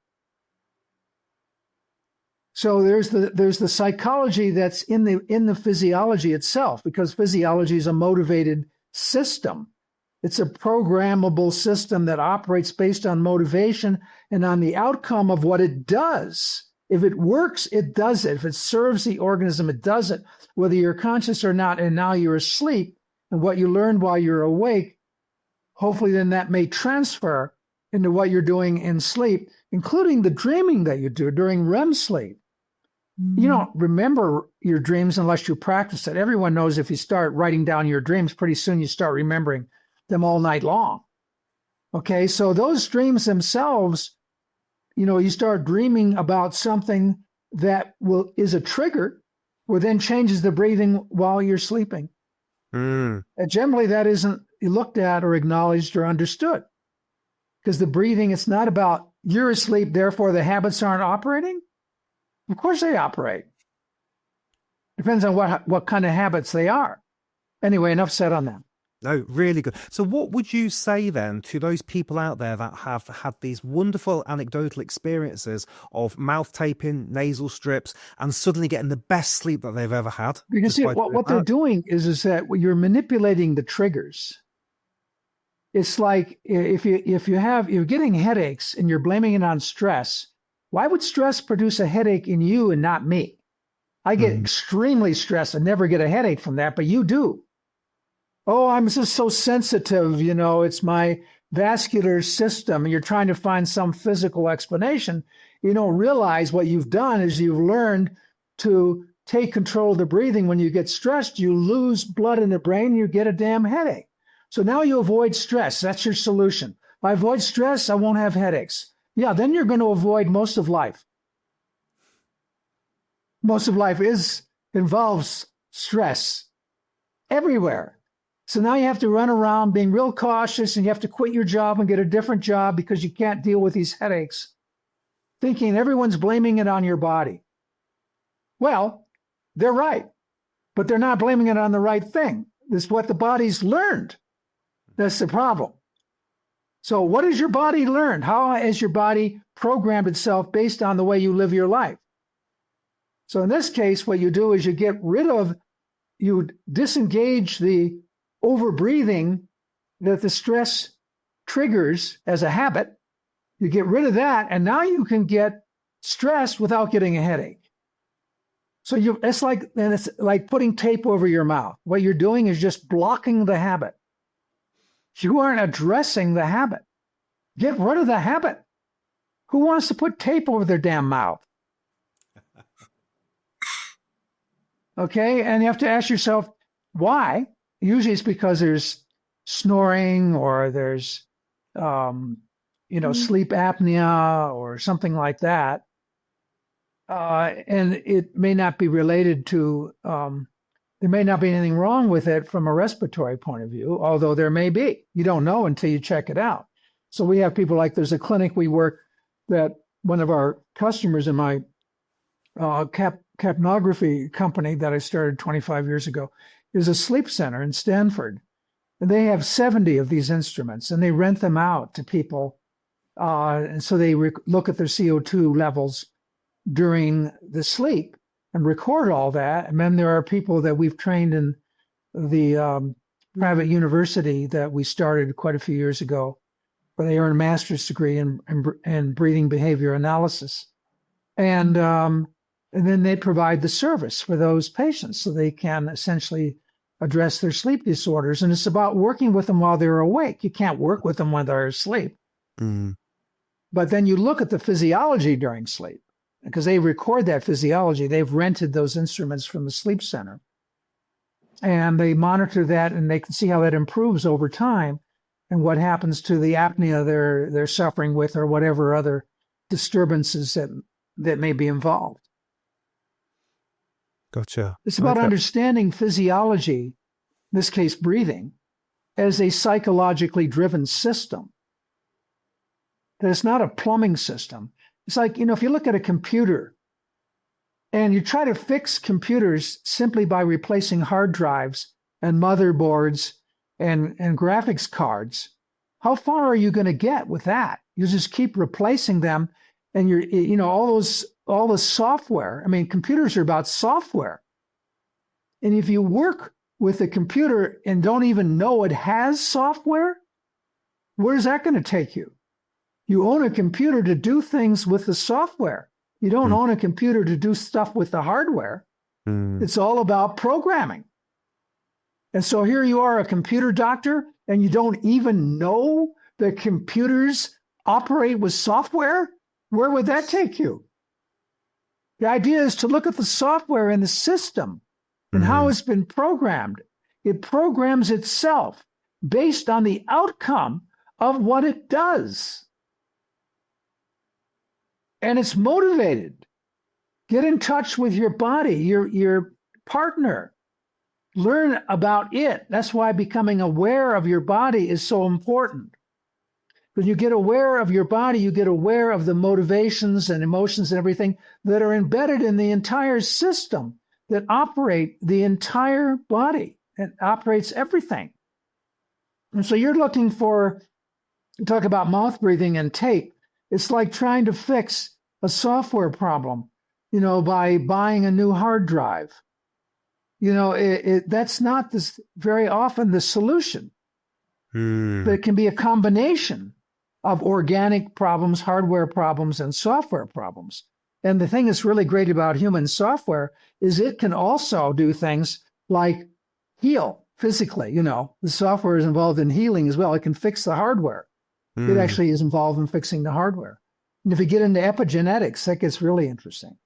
So there's the psychology that's in the physiology itself, because physiology is a motivated system. It's a programmable system that operates based on motivation and on the outcome of what it does. If it works, it does it. If it serves the organism, it does it, whether you're conscious or not. And now you're asleep, and what you learned while you're awake, hopefully then that may transfer into what you're doing in sleep, including the dreaming that you do during REM sleep. You don't remember your dreams unless you practice it. Everyone knows if you start writing down your dreams, pretty soon you start remembering them all night long. Okay, so those dreams themselves, you start dreaming about something that is a trigger, or then changes the breathing while you're sleeping. And generally that isn't looked at or acknowledged or understood. Because the breathing, it's not about you're asleep, therefore the habits aren't operating. Of course they operate. Depends on what kind of habits they are. Anyway, enough said on that. No, really good. So what would you say then to those people out there that have had these wonderful anecdotal experiences of mouth taping, nasal strips, and suddenly getting the best sleep that they've ever had? Because see, what they're doing is that you're manipulating the triggers. It's like if you're getting headaches and you're blaming it on stress, why would stress produce a headache in you and not me? I get extremely stressed and never get a headache from that, but you do. Oh, I'm just so sensitive, it's my vascular system. And you're trying to find some physical explanation. You don't realize what you've done is you've learned to take control of the breathing. When you get stressed, you lose blood in the brain, you get a damn headache. So now you avoid stress. That's your solution. If I avoid stress, I won't have headaches. Yeah, then you're going to avoid most of life. Most of life involves stress everywhere. So now you have to run around being real cautious, and you have to quit your job and get a different job because you can't deal with these headaches, thinking everyone's blaming it on your body. Well, they're right, but they're not blaming it on the right thing. This is what the body's learned. That's the problem. So what has your body learned? How has your body programmed itself based on the way you live your life? So in this case, what you do is you disengage the over-breathing that the stress triggers as a habit. You get rid of that, and now you can get stressed without getting a headache. So it's like putting tape over your mouth. What you're doing is just blocking the habit. You aren't addressing the habit. Get rid of the habit. Who wants to put tape over their damn mouth? Okay, and you have to ask yourself, why? Usually it's because there's snoring or there's, sleep apnea or something like that. And it may not be related to, there may not be anything wrong with it from a respiratory point of view, although there may be. You don't know until you check it out. So we have people like, there's a clinic we work that one of our customers in my capnography company that I started 25 years ago is a sleep center in Stanford. And they have 70 of these instruments, and they rent them out to people. And so they look at their CO2 levels during the sleep and record all that. And then there are people that we've trained in the private university that we started quite a few years ago, where they earn a master's degree in breathing behavior analysis. And then they provide the service for those patients so they can essentially address their sleep disorders. And it's about working with them while they're awake. You can't work with them when they're asleep. But then you look at the physiology during sleep, because they record that physiology. They've rented those instruments from the sleep center. and they monitor that, and they can see how that improves over time, and what happens to the apnea they're suffering with, or whatever other disturbances that may be involved. Gotcha. It's about understanding physiology, in this case breathing, as a psychologically driven system. That it's not a plumbing system. It's like, if you look at a computer and you try to fix computers simply by replacing hard drives and motherboards and graphics cards, how far are you going to get with that? You just keep replacing them, and all the software. I mean, computers are about software. And if you work with a computer and don't even know it has software, where's that going to take you? You own a computer to do things with the software. You don't own a computer to do stuff with the hardware. It's all about programming. And so here you are, a computer doctor, and you don't even know that computers operate with software? Where would that take you? The idea is to look at the software in the system and how it's been programmed. It programs itself based on the outcome of what it does. And it's motivated. Get in touch with your body, your partner. Learn about it. That's why becoming aware of your body is so important. When you get aware of your body, you get aware of the motivations and emotions and everything that are embedded in the entire system that operate the entire body and operates everything. And so you're looking talk about mouth breathing and tape. It's like trying to fix a software problem, by buying a new hard drive. That's not very often the solution. But it can be a combination of organic problems, hardware problems, and software problems. And the thing that's really great about human software is it can also do things like heal physically. The software is involved in healing as well. It can fix the hardware. It actually is involved in fixing the hardware. And if you get into epigenetics, that gets really interesting.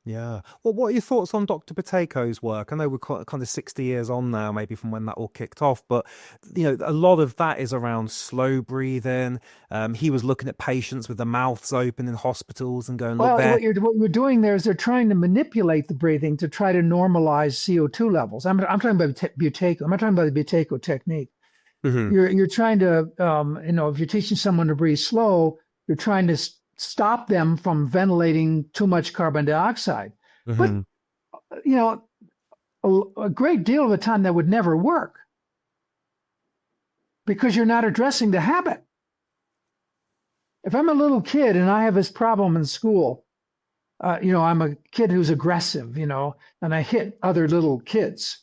Yeah. Well, what are your thoughts on Dr. Pateko's work? I know we're kind of 60 years on now, maybe from when that all kicked off, but a lot of that is around slow breathing. He was looking at patients with their mouths open in hospitals and going, well, look there. What you're doing there is they're trying to manipulate the breathing to try to normalize CO2 levels. I'm talking about Buteyko. I'm not talking about the Buteyko technique. You're trying to, if you're teaching someone to breathe slow, you're trying to stop them from ventilating too much carbon dioxide. But, a great deal of the time that would never work because you're not addressing the habit. If I'm a little kid and I have this problem in school, I'm a kid who's aggressive, and I hit other little kids.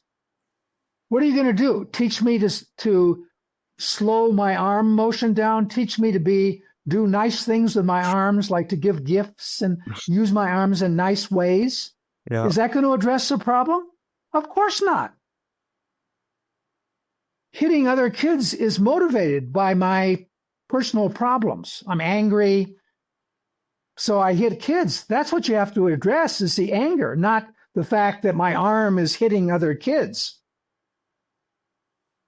What are you going to do? Teach me to slow my arm motion down? Teach me to do nice things with my arms, like to give gifts and use my arms in nice ways? Yeah. Is that going to address the problem? Of course not. Hitting other kids is motivated by my personal problems. I'm angry, so I hit kids. That's what you have to address, is the anger, not the fact that my arm is hitting other kids.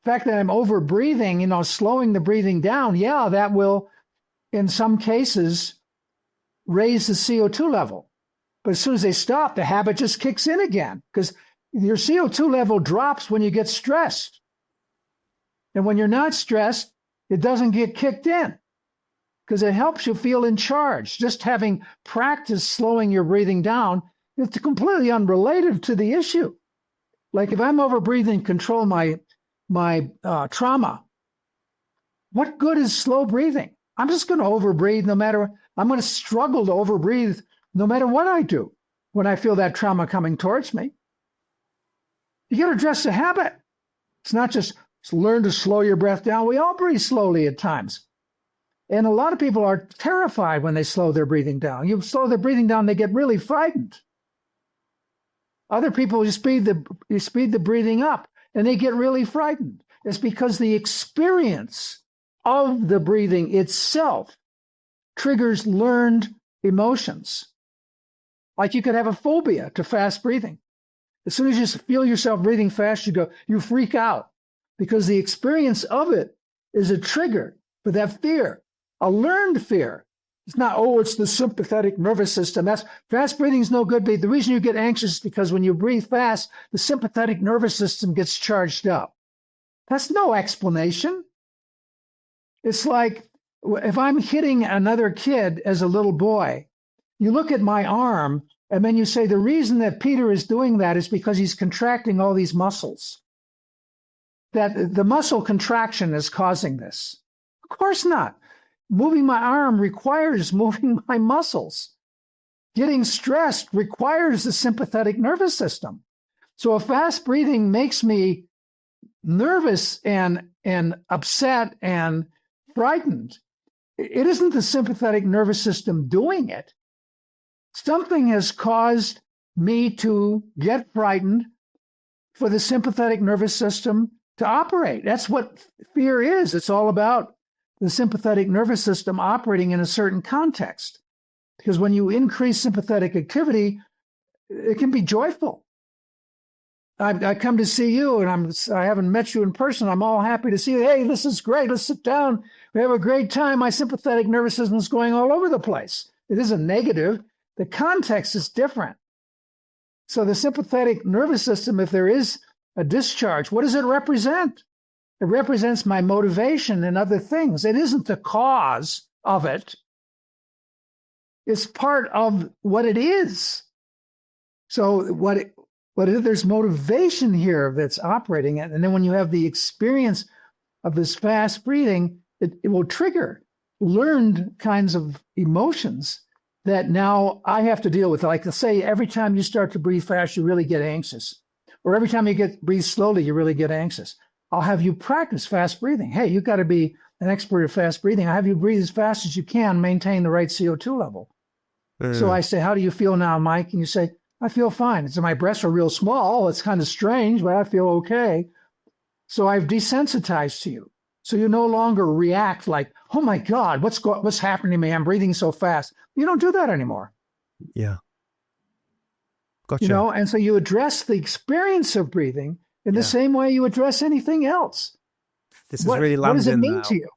The fact that I'm over breathing, slowing the breathing down, that will, in some cases, raise the CO2 level. But as soon as they stop, the habit just kicks in again, because your CO2 level drops when you get stressed. And when you're not stressed, it doesn't get kicked in, because it helps you feel in charge. Just having practice slowing your breathing down, it's completely unrelated to the issue. Like if I'm over breathing, control my trauma, what good is slow breathing? I'm just going to overbreathe I'm going to struggle to overbreathe no matter what I do when I feel that trauma coming towards me. You got to address the habit. It's not just learn to slow your breath down. We all breathe slowly at times. And a lot of people are terrified when they slow their breathing down. You slow their breathing down, they get really frightened. Other people, you speed the breathing up and they get really frightened. It's because the experience of the breathing itself triggers learned emotions. Like you could have a phobia to fast breathing. As soon as you feel yourself breathing fast, you freak out because the experience of it is a trigger for that fear, a learned fear. It's not, oh, it's the sympathetic nervous system. Fast breathing is no good. But the reason you get anxious is because when you breathe fast, the sympathetic nervous system gets charged up. That's no explanation. It's like if I'm hitting another kid as a little boy, you look at my arm and then you say the reason that Peter is doing that is because he's contracting all these muscles. That the muscle contraction is causing this. Of course not. Moving my arm requires moving my muscles. Getting stressed requires the sympathetic nervous system. So if fast breathing makes me nervous and upset and frightened, it isn't the sympathetic nervous system doing it. Something has caused me to get frightened for the sympathetic nervous system to operate. That's what fear is. It's all about the sympathetic nervous system operating in a certain context. Because when you increase sympathetic activity, it can be joyful. I come to see you, and I haven't met you in person. I'm all happy to see you. Hey, this is great. Let's sit down. We have a great time. My sympathetic nervous system is going all over the place. It isn't negative. The context is different. So the sympathetic nervous system, if there is a discharge, what does it represent? It represents my motivation and other things. It isn't the cause of it. It's part of what it is. So there's motivation here that's operating it. And then when you have the experience of this fast breathing, it will trigger learned kinds of emotions that now I have to deal with. Like to say, every time you start to breathe fast, you really get anxious. Or every time you breathe slowly, you really get anxious. I'll have you practice fast breathing. Hey, you've got to be an expert at fast breathing. I have you breathe as fast as you can, maintain the right CO2 level. So I say, how do you feel now, Mike? And you say, I feel fine. So my breaths are real small. It's kind of strange, but I feel okay. So I've desensitized to you. So you no longer react like, oh my God, what's happening to me? I'm breathing so fast. You don't do that anymore. Yeah. Gotcha. You know, and so you address the experience of breathing in the same way you address anything else. This is really landing. What does it mean now to you?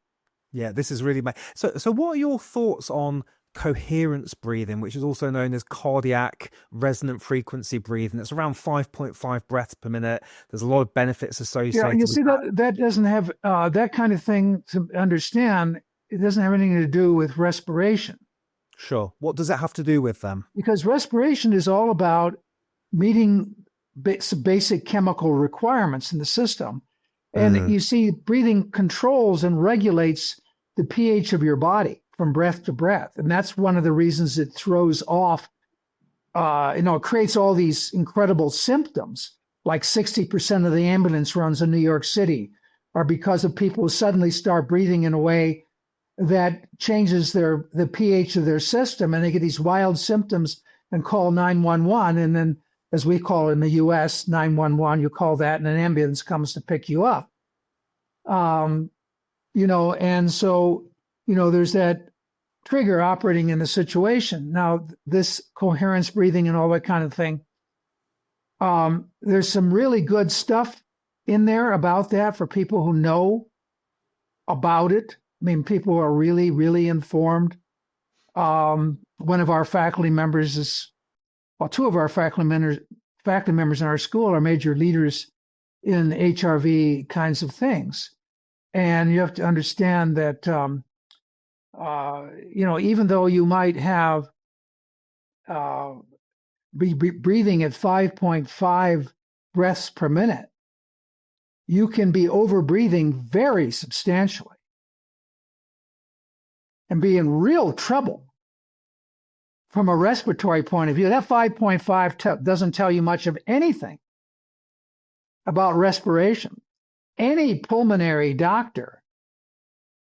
Yeah, this is really so what are your thoughts on coherence breathing, which is also known as cardiac resonant frequency breathing? It's around 5.5 breaths per minute. There's a lot of benefits associated. Yeah, you see that doesn't have that kind of thing to understand. It doesn't have anything to do with respiration. Sure. What does it have to do with them? Because respiration is all about meeting basic chemical requirements in the system. And you see, breathing controls and regulates the pH of your body from breath to breath. And that's one of the reasons it throws off, it creates all these incredible symptoms. Like 60% of the ambulance runs in New York City are because of people who suddenly start breathing in a way that changes the pH of their system. And they get these wild symptoms and call 911. And then, as we call it in the US, 911, you call that and an ambulance comes to pick you up. And so, there's that trigger operating in the situation. Now, this coherence breathing and all that kind of thing, there's some really good stuff in there about that for people who know about it. I mean, people who are really, really informed. One of our faculty members two of our faculty members in our school are major leaders in HRV kinds of things. And you have to understand that, even though you might have be breathing at 5.5 breaths per minute, you can be over breathing very substantially and be in real trouble from a respiratory point of view. That 5.5 doesn't tell you much of anything about respiration. Any pulmonary doctor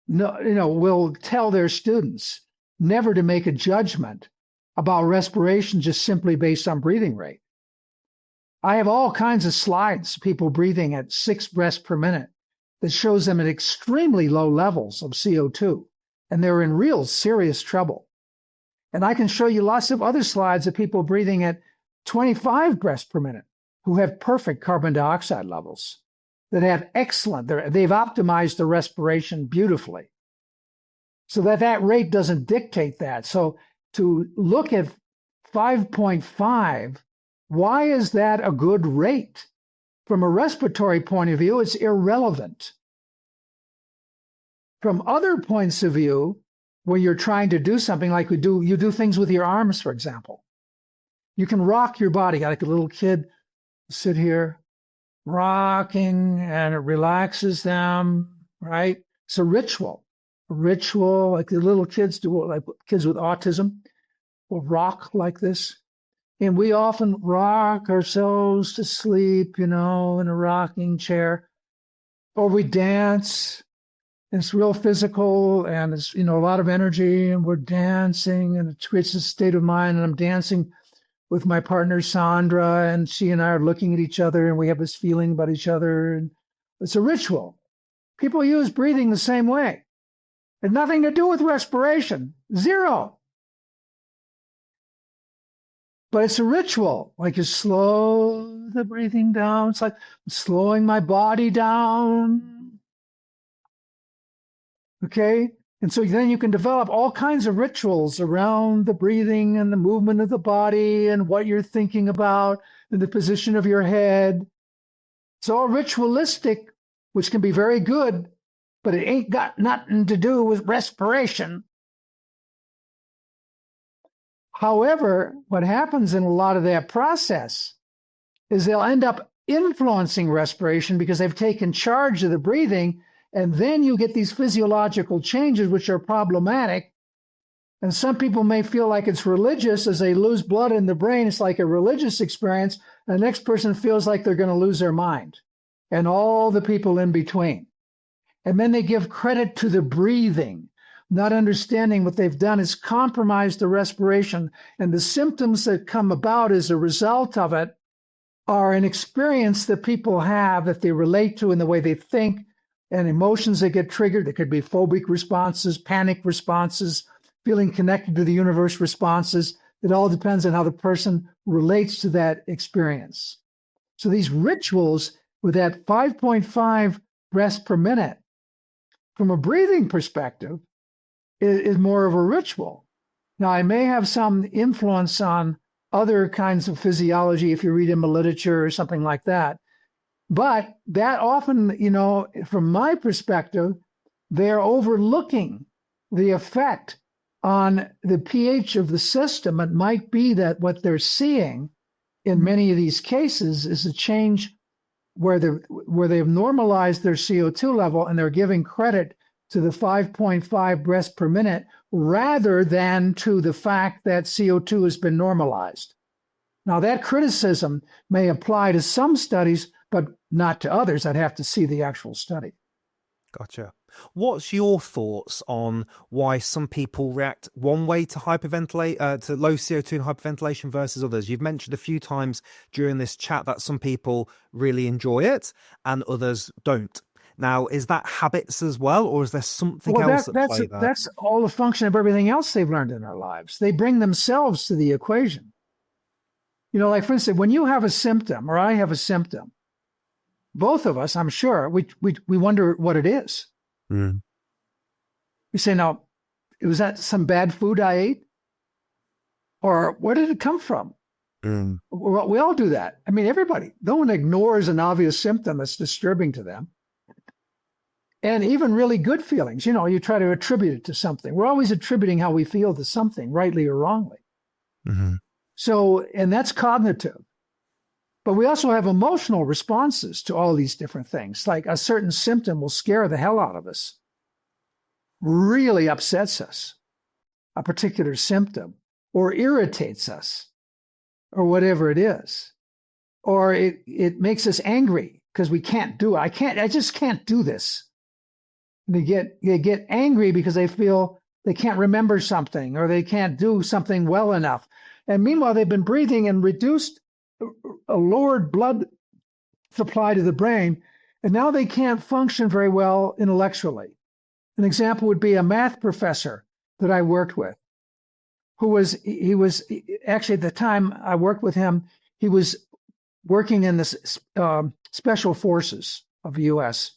will tell their students never to make a judgment about respiration just simply based on breathing rate. I have all kinds of slides, people breathing at 6 breaths per minute, that shows them at extremely low levels of CO2, and they're in real serious trouble. And I can show you lots of other slides of people breathing at 25 breaths per minute. who have perfect carbon dioxide levels, that have excellent, they've optimized the respiration beautifully. So that rate doesn't dictate that. So to look at 5.5, why is that a good rate? From a respiratory point of view, it's irrelevant. From other points of view, where you're trying to do something like you do things with your arms, for example. You can rock your body like a little kid, sit here, rocking, and it relaxes them, right? It's a ritual like the little kids do, like kids with autism will rock like this. And we often rock ourselves to sleep, in a rocking chair, or we dance. It's real physical, and it's, a lot of energy, and we're dancing, and it creates a state of mind. And I'm dancing with my partner, Sandra, and she and I are looking at each other, and we have this feeling about each other. And it's a ritual. People use breathing the same way. It had nothing to do with respiration, zero. But it's a ritual, like you slow the breathing down. It's like I'm slowing my body down. Okay? And so then you can develop all kinds of rituals around the breathing and the movement of the body and what you're thinking about and the position of your head. It's all ritualistic, which can be very good, but it ain't got nothing to do with respiration. However, what happens in a lot of that process is they'll end up influencing respiration because they've taken charge of the breathing, and then you get these physiological changes which are problematic. And some people may feel like it's religious as they lose blood in the brain. It's like a religious experience. The next person feels like they're going to lose their mind, and all the people in between. And then they give credit to the breathing, not understanding what they've done is compromise the respiration. And the symptoms that come about as a result of it are an experience that people have that they relate to in the way they think, and emotions that get triggered. There could be phobic responses, panic responses, feeling connected to the universe responses. It all depends on how the person relates to that experience. So these rituals with that 5.5 breaths per minute, from a breathing perspective, is more of a ritual. Now, I may have some influence on other kinds of physiology if you read in the literature or something like that. But that often, from my perspective, they're overlooking the effect on the pH of the system. It might be that what they're seeing in many of these cases is a change where they've normalized their CO2 level, and they're giving credit to the 5.5 breaths per minute rather than to the fact that CO2 has been normalized. Now, that criticism may apply to some studies, but not to others. I'd have to see the actual study. Gotcha. What's your thoughts on why some people react one way to hyperventilate, to low CO2 and hyperventilation versus others? You've mentioned a few times during this chat that some people really enjoy it and others don't. Now, is that habits as well, or is there something else at play there? That's all a function of everything else they've learned in their lives. They bring themselves to the equation. Like, for instance, when you have a symptom or I have a symptom, both of us, I'm sure, we wonder what it is. Mm. We say, now, was that some bad food I ate? Or where did it come from? Mm. Well, we all do that. I mean, everybody. No one ignores an obvious symptom that's disturbing to them. And even really good feelings, you try to attribute it to something. We're always attributing how we feel to something, rightly or wrongly. Mm-hmm. So, and that's cognitive. But we also have emotional responses to all these different things. Like a certain symptom will scare the hell out of us, really upsets us, a particular symptom, or irritates us, or whatever it is. Or it makes us angry because we can't do it. I just can't do this. They get angry because they feel they can't remember something or they can't do something well enough. And meanwhile, they've been breathing and reduced a lowered blood supply to the brain, and now they can't function very well intellectually. An example would be a math professor that I worked with, he was actually, at the time I worked with him, he was working in the special forces of the U.S.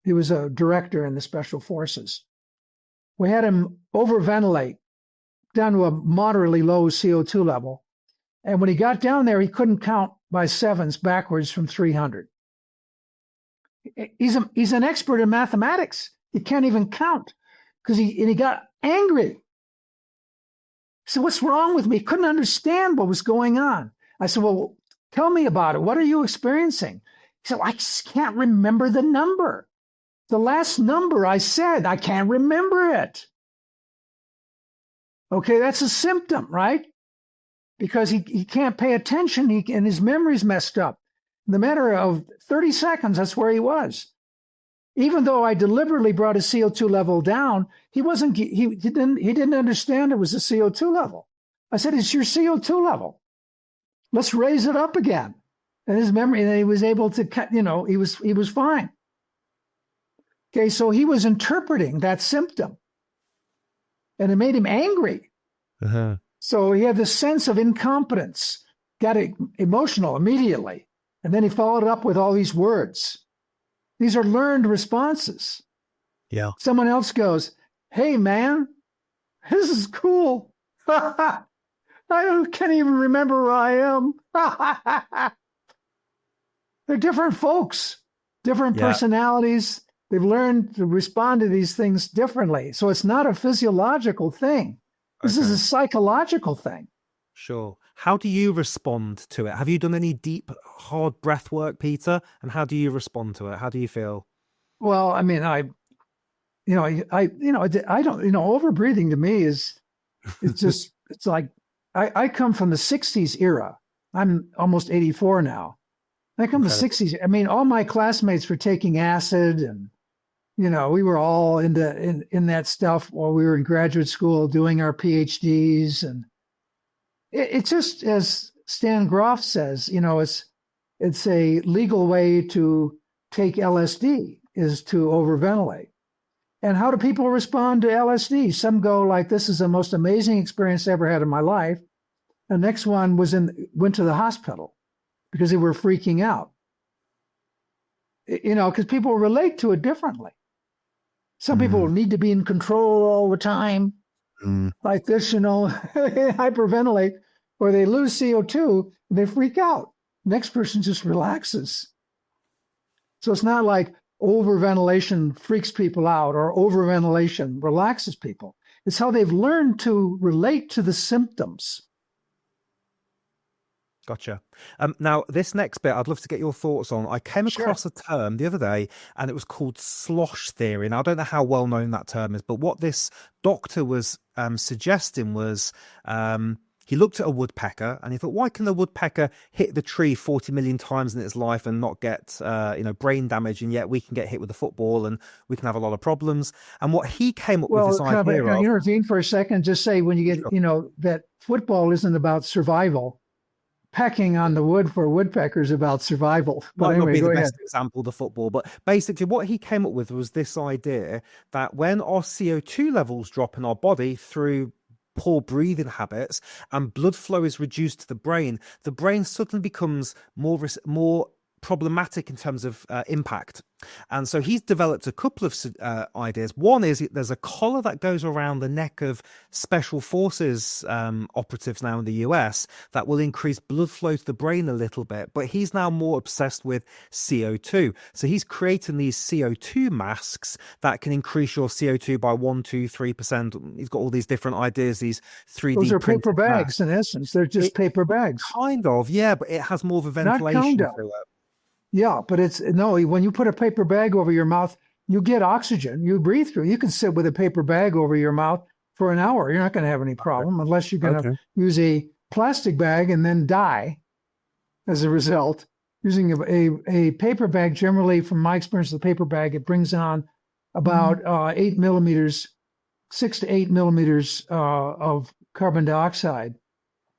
He was a director in the special forces. We had him overventilate down to a moderately low CO2 level. And when he got down there, he couldn't count by sevens backwards from 300. He's an expert in mathematics. He can't even count because he got angry. So what's wrong with me? He couldn't understand what was going on. I said, well, tell me about it. What are you experiencing? He said, I just can't remember the number. The last number I said, I can't remember it. Okay, that's a symptom, right? Because he can't pay attention and his memory's messed up. In the matter of 30 seconds, that's where he was. Even though I deliberately brought his CO2 level down, he didn't understand it was a CO2 level. I said, it's your CO2 level. Let's raise it up again. And his memory, and he was able to cut, he was fine. Okay, so he was interpreting that symptom. And it made him angry. Uh-huh. So he had this sense of incompetence, got emotional immediately. And then he followed it up with all these words. These are learned responses. Yeah. Someone else goes, hey, man, this is cool. I can't even remember where I am. They're different folks, different personalities. They've learned to respond to these things differently. So it's not a physiological thing. This is a psychological thing. Sure. How do you respond to it? Have you done any deep, hard breath work, Peter? And how do you respond to it? How do you feel? Well, I mean, I don't, over breathing to me it's just, it's like, I come from the 60s era. I'm almost 84 now. I come from the 60s. I mean, all my classmates were taking acid and, we were all in that stuff while we were in graduate school doing our PhDs. And it's just, as Stan Groff says, it's a legal way to take LSD is to overventilate. And how do people respond to LSD? Some go like, this is the most amazing experience I ever had in my life. The next one went to the hospital because they were freaking out. Because people relate to it differently. Some people need to be in control all the time, like this, hyperventilate, or they lose CO2, and they freak out. Next person just relaxes. So it's not like overventilation freaks people out or overventilation relaxes people. It's how they've learned to relate to the symptoms. Gotcha. Now, this next bit, I'd love to get your thoughts on. I came across a term the other day, and it was called slosh theory. And I don't know how well known that term is, but what this doctor was suggesting was he looked at a woodpecker and he thought, why can the woodpecker hit the tree 40 million times in its life and not get brain damage, and yet we can get hit with a football and we can have a lot of problems? And what he came up with this idea can I intervene for a second? Just say, when you get, that football isn't about survival. Pecking on the wood for woodpeckers about survival. But might not be the best example, the football, but basically what he came up with was this idea that when our CO2 levels drop in our body through poor breathing habits and blood flow is reduced to the brain suddenly becomes more problematic in terms of impact. And so he's developed a couple of ideas. One is there's a collar that goes around the neck of special forces operatives now in the US that will increase blood flow to the brain a little bit. But he's now more obsessed with CO2. So he's creating these CO2 masks that can increase your CO2 by 1%, 2%, 3%. He's got all these different ideas, these 3D Those are paper bags masks. in essence. They're just paper bags. Kind of, yeah, but it has more of a ventilation to it. Yeah, but when you put a paper bag over your mouth, you get oxygen, you breathe through. You can sit with a paper bag over your mouth for an hour. You're not going to have any problem unless you're going to use a plastic bag and then die as a result. Using a paper bag, generally, from my experience with the paper bag, it brings on about 8 millimeters, 6 to 8 millimeters of carbon dioxide,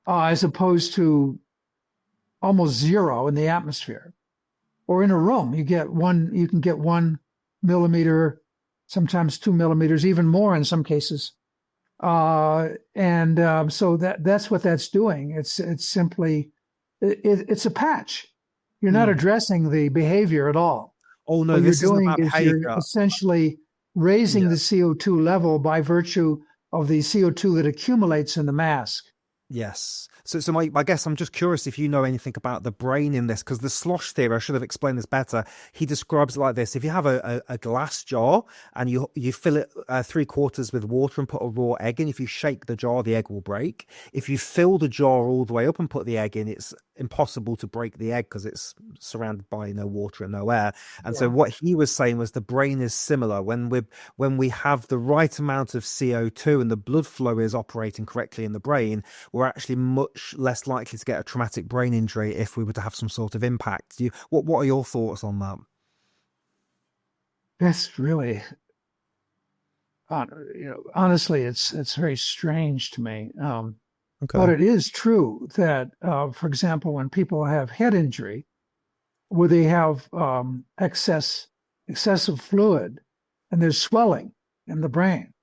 as opposed to almost zero in the atmosphere. Or in a room, you can get 1 millimeter, sometimes 2 millimeters, even more in some cases. So that's what that's doing. It's simply, it's a patch. You're not Mm. addressing the behavior at all. Oh no, What you're this isn't doing about is you're behavior. essentially raising the CO2 level by virtue of the CO2 that accumulates in the mask. Yes. So I guess I'm just curious if you know anything about the brain in this, because the slosh theory, I should have explained this better. He describes it like this: if you have a glass jar and you fill it 3/4 with water and put a raw egg in, if you shake the jar, the egg will break. If you fill the jar all the way up and put the egg in, it's impossible to break the egg because it's surrounded by no water and no air. And so Yeah. what he was saying was the brain is similar. When we have the right amount of CO2 and the blood flow is operating correctly in the brain, we're actually much less likely to get a traumatic brain injury if we were to have some sort of impact. What are your thoughts on that? That's really, honestly, it's very strange to me. But Okay. it is true that, for example, when people have head injury, where they have excessive fluid, and there's swelling in the brain,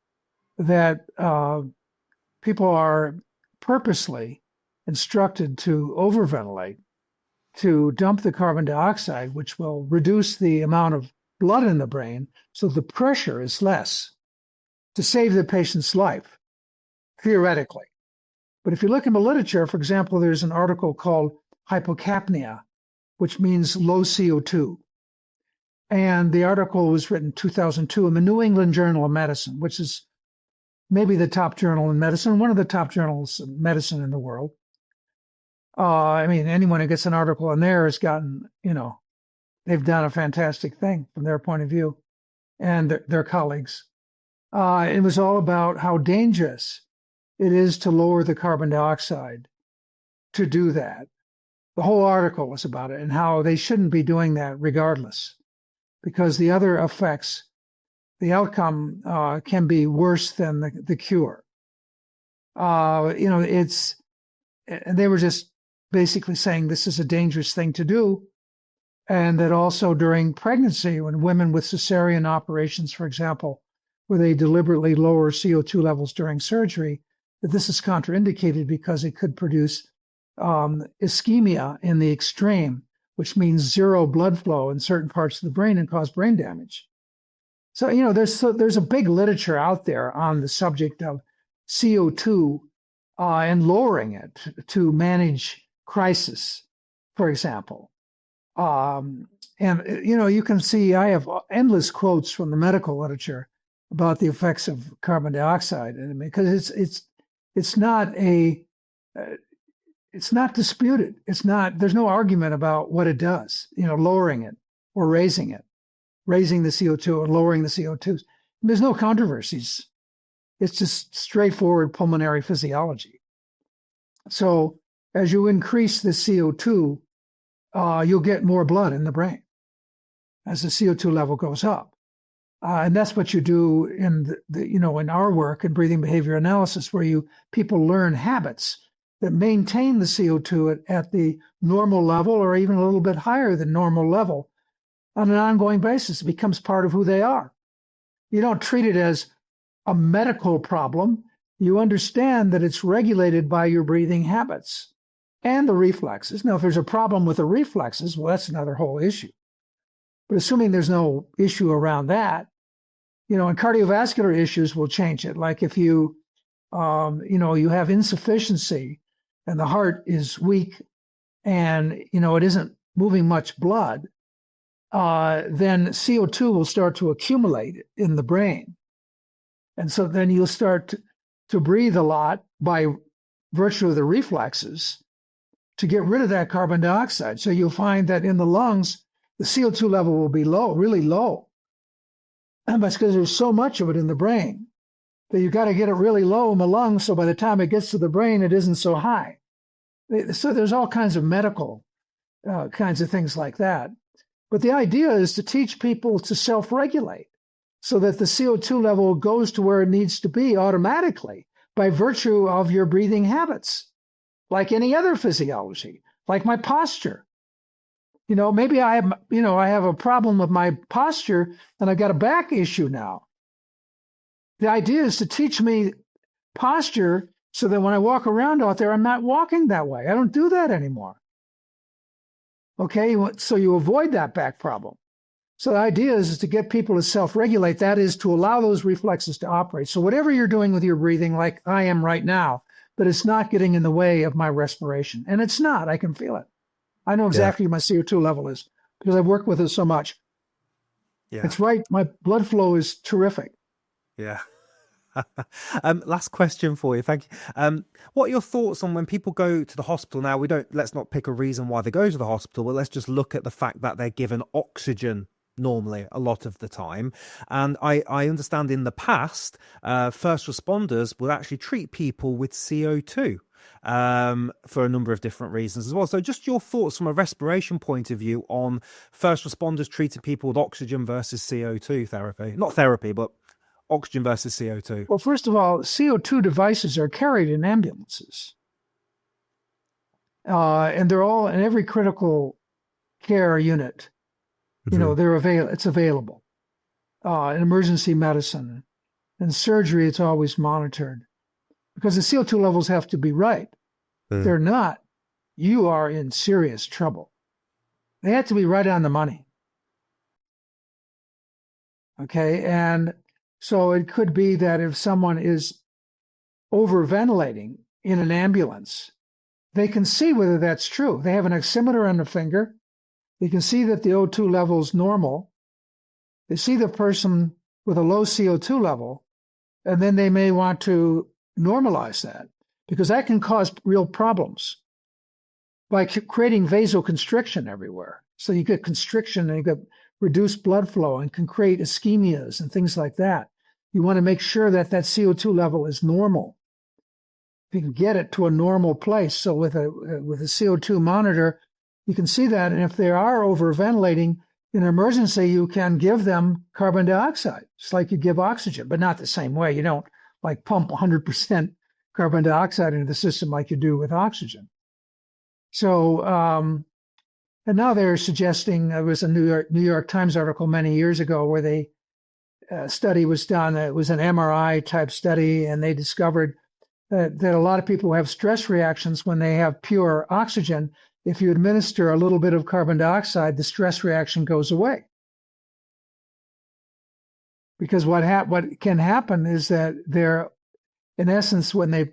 that people are purposely instructed to overventilate, to dump the carbon dioxide, which will reduce the amount of blood in the brain so the pressure is less to save the patient's life, theoretically. But if you look in the literature, for example, there's an article called hypocapnia, which means low CO2. And the article was written in 2002 in the New England Journal of Medicine, which is maybe the top journal in medicine, one of the top journals of medicine in the world. I mean, anyone who gets an article in there has gotten, they've done a fantastic thing from their point of view and their colleagues. It was all about how dangerous it is to lower the carbon dioxide to do that. The whole article was about it and how they shouldn't be doing that regardless, because the other effects, the outcome can be worse than the cure. And they were just basically saying this is a dangerous thing to do. And that also during pregnancy, when women with cesarean operations, for example, where they deliberately lower CO2 levels during surgery, that this is contraindicated because it could produce ischemia in the extreme, which means zero blood flow in certain parts of the brain and cause brain damage. So, there's a big literature out there on the subject of CO2 and lowering it to manage crisis, for example. You can see I have endless quotes from the medical literature about the effects of carbon dioxide, and because it's not disputed. There's no argument about what it does, lowering it or raising it, raising the CO2 or lowering the CO2. There's no controversies. It's just straightforward pulmonary physiology. So as you increase the CO2, you'll get more blood in the brain as the CO2 level goes up. And that's what you do in in our work in breathing behavior analysis, where people learn habits that maintain the CO2 at the normal level or even a little bit higher than normal level on an ongoing basis. It becomes part of who they are. You don't treat it as a medical problem. You understand that it's regulated by your breathing habits and the reflexes. Now, if there's a problem with the reflexes, well, that's another whole issue. But assuming there's no issue around that, and cardiovascular issues will change it. Like if you have insufficiency and the heart is weak and, it isn't moving much blood, then CO2 will start to accumulate in the brain. And so then you'll start to breathe a lot by virtue of the reflexes to get rid of that carbon dioxide. So you'll find that in the lungs, the CO2 level will be low, really low. And that's because there's so much of it in the brain that you've got to get it really low in the lungs. So by the time it gets to the brain, it isn't so high. So there's all kinds of medical kinds of things like that. But the idea is to teach people to self-regulate so that the CO2 level goes to where it needs to be automatically by virtue of your breathing habits, like any other physiology, like my posture. Maybe I have a problem with my posture and I've got a back issue now. The idea is to teach me posture so that when I walk around out there, I'm not walking that way. I don't do that anymore. Okay, so you avoid that back problem. So the idea is to get people to self-regulate. That is to allow those reflexes to operate. So whatever you're doing with your breathing, like I am right now, but it's not getting in the way of my respiration. And it's not. I can feel it. I know Yeah. exactly what my CO2 level is because I've worked with it so much. Yeah. It's right. My blood flow is terrific. Yeah. Last question for you. Thank you. What are your thoughts on when people go to the hospital? Now, let's not pick a reason why they go to the hospital, but let's just look at the fact that they're given oxygen normally a lot of the time. And I understand in the past, first responders would actually treat people with CO2 for a number of different reasons as well. So just your thoughts from a respiration point of view on first responders treating people with oxygen versus CO2 therapy. Not therapy, but oxygen versus CO2. Well, first of all, CO2 devices are carried in ambulances. And they're all in every critical care unit. You know, it's available. In emergency medicine and surgery, it's always monitored because the CO2 levels have to be right. If they're not, you are in serious trouble. They have to be right on the money. Okay. And so it could be that if someone is overventilating in an ambulance, they can see whether that's true. They have an oximeter on the finger. They can see that the O2 level is normal. They see the person with a low CO2 level, and then they may want to normalize that because that can cause real problems by creating vasoconstriction everywhere. So you get constriction and you get reduced blood flow and can create ischemias and things like that. You want to make sure that that CO2 level is normal. If you can get it to a normal place. So with a CO2 monitor, you can see that. And if they are overventilating in an emergency, you can give them carbon dioxide. It's like you give oxygen, but not the same way. You don't like pump 100% carbon dioxide into the system like you do with oxygen. So, and now they're suggesting, there was a New York Times article many years ago where they study was done. It was an MRI type study, and they discovered that a lot of people have stress reactions when they have pure oxygen. If you administer a little bit of carbon dioxide, the stress reaction goes away. Because what can happen is that they're, in essence, when they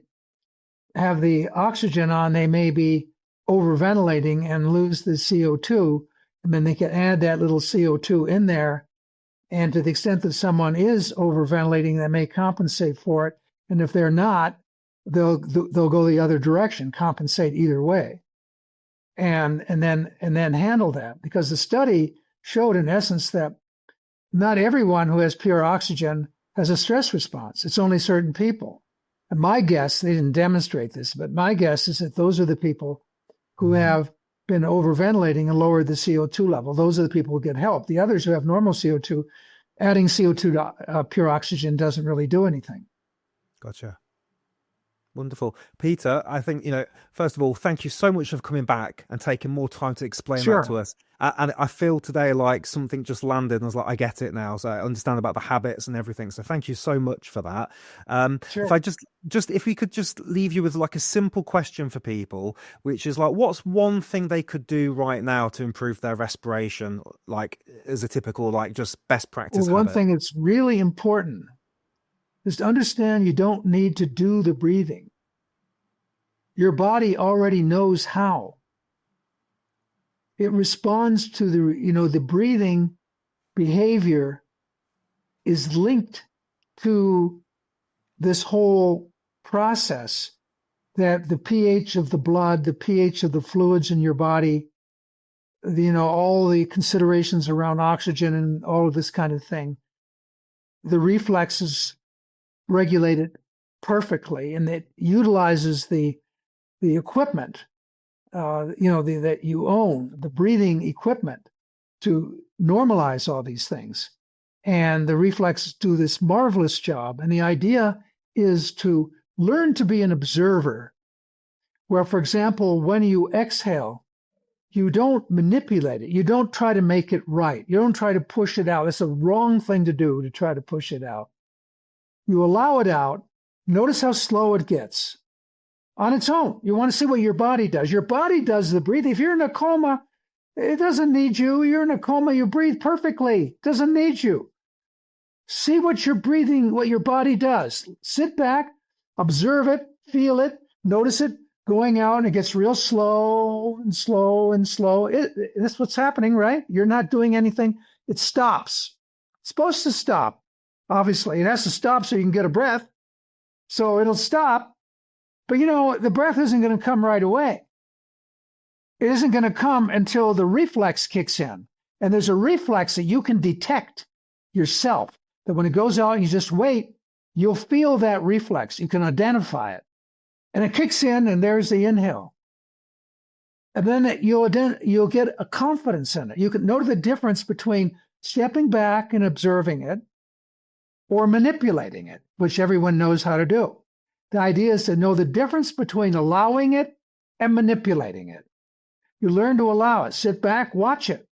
have the oxygen on, they may be overventilating and lose the CO2, and then they can add that little CO2 in there. And to the extent that someone is overventilating, they may compensate for it. And if they're not, they'll go the other direction, compensate either way, and then handle that. Because the study showed, in essence, that not everyone who has pure oxygen has a stress response. It's only certain people. And my guess, they didn't demonstrate this, but my guess is that those are the people who have been overventilating and lowered the CO2 level. Those are the people who get help. The others who have normal CO2, adding CO2 to pure oxygen doesn't really do anything. Gotcha. Wonderful. Peter, I think, first of all, thank you so much for coming back and taking more time to explain that to us. And I feel today like something just landed and I was like, I get it now. So I understand about the habits and everything. So thank you so much for that. Sure. If I if we could just leave you with like a simple question for people, which is like, what's one thing they could do right now to improve their respiration? Like as a typical, like just best practice. Well, one thing that's really important is to understand you don't need to do the breathing. Your body already knows how. It responds to the breathing behavior is linked to this whole process that the pH of the blood, the pH of the fluids in your body, all the considerations around oxygen and all of this kind of thing, the reflexes regulate it perfectly, and it utilizes the equipment, that you own, the breathing equipment, to normalize all these things. And the reflexes do this marvelous job. And the idea is to learn to be an observer, where, for example, when you exhale, you don't manipulate it. You don't try to make it right. You don't try to push it out. It's a wrong thing to do, to try to push it out. You allow it out. Notice how slow it gets on its own. You want to see what your body does. Your body does the breathing. If you're in a coma, It doesn't need you. You're in a coma. You breathe perfectly. It doesn't need you. See what you're breathing, what your body does. Sit back, observe it, feel it, notice it going out, and it gets real slow and slow and slow. That's what's happening, right? You're not doing anything. It stops. It's supposed to stop. Obviously, it has to stop so you can get a breath. So it'll stop. But the breath isn't going to come right away. It isn't going to come until the reflex kicks in. And there's a reflex that you can detect yourself, that when it goes out and you just wait, you'll feel that reflex. You can identify it. And it kicks in, and there's the inhale. And then you'll get a confidence in it. You can note the difference between stepping back and observing it or manipulating it, which everyone knows how to do. The idea is to know the difference between allowing it and manipulating it. You learn to allow it. Sit back, watch it.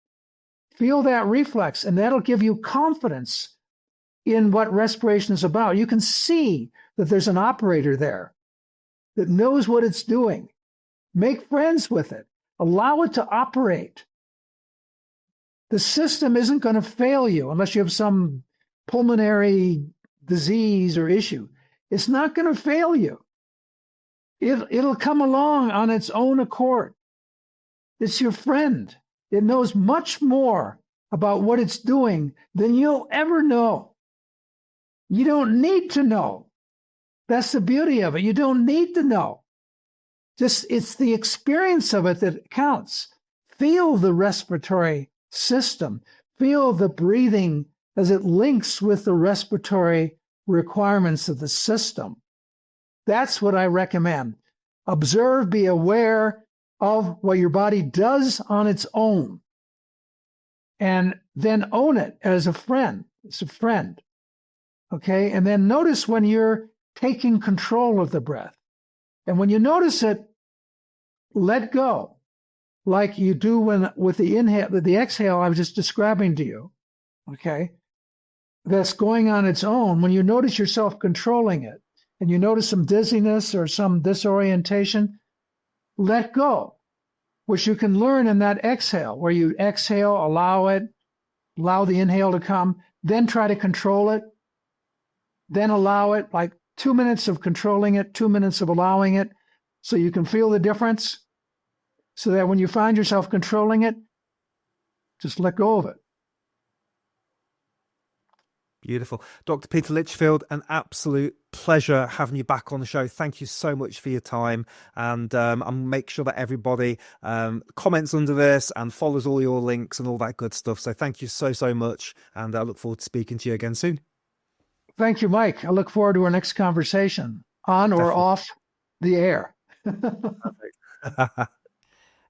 Feel that reflex, and that'll give you confidence in what respiration is about. You can see that there's an operator there that knows what it's doing. Make friends with it. Allow it to operate. The system isn't going to fail you unless you have some pulmonary disease or issue. It's not going to fail you. It'll come along on its own accord. It's your friend. It knows much more about what it's doing than you'll ever know. You don't need to know. That's the beauty of it. You don't need to know. It's the experience of it that counts. Feel the respiratory system. Feel the breathing as it links with the respiratory requirements of the system. That's what I recommend. Observe, be aware of what your body does on its own, and then own it as a friend. It's a friend. Okay? And then notice when you're taking control of the breath. And when you notice it, let go, like you do with the inhale, the exhale I was just describing to you. Okay? That's going on its own. When you notice yourself controlling it, and you notice some dizziness or some disorientation, let go, which you can learn in that exhale, where you exhale, allow the inhale to come, then try to control it, then allow it, like 2 minutes of controlling it, 2 minutes of allowing it, so you can feel the difference, so that when you find yourself controlling it, just let go of it. Beautiful. Dr. Peter Litchfield, an absolute pleasure having you back on the show. Thank you so much for your time. And I'll make sure that everybody comments under this and follows all your links and all that good stuff. So thank you so, so much. And I look forward to speaking to you again soon. Thank you, Mike. I look forward to our next conversation, on or off the air.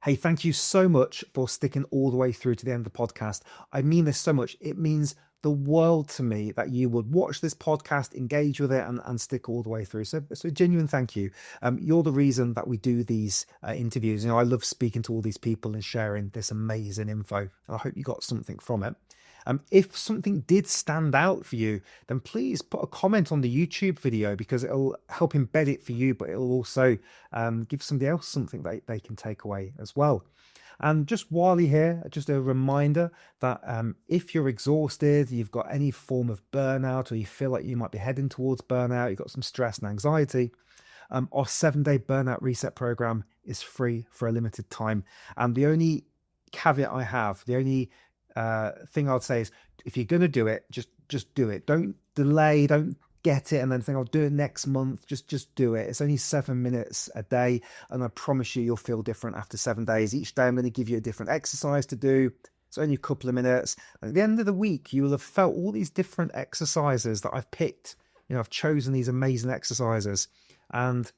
Hey, thank you so much for sticking all the way through to the end of the podcast. I mean this so much. It means the world to me that you would watch this podcast, engage with it, and stick all the way through. So genuine thank you. You're the reason that we do these interviews. I love speaking to all these people and sharing this amazing info. And I hope you got something from it. If something did stand out for you, then please put a comment on the YouTube video, because it'll help embed it for you, but it'll also give somebody else something that they can take away as well. And just while you're here, just a reminder that if you're exhausted, you've got any form of burnout, or you feel like you might be heading towards burnout, you've got some stress and anxiety, our 7-day burnout reset program is free for a limited time. And the only caveat I have, the only thing I'd say is, if you're going to do it, just do it. Don't delay, don't get it and then think I'll do it next month. Just do it. It's only 7 minutes a day, and I promise you'll feel different after 7 days. Each day I'm going to give you a different exercise to do. It's only a couple of minutes. At the end of the week, you will have felt all these different exercises that I've picked. I've chosen these amazing exercises, and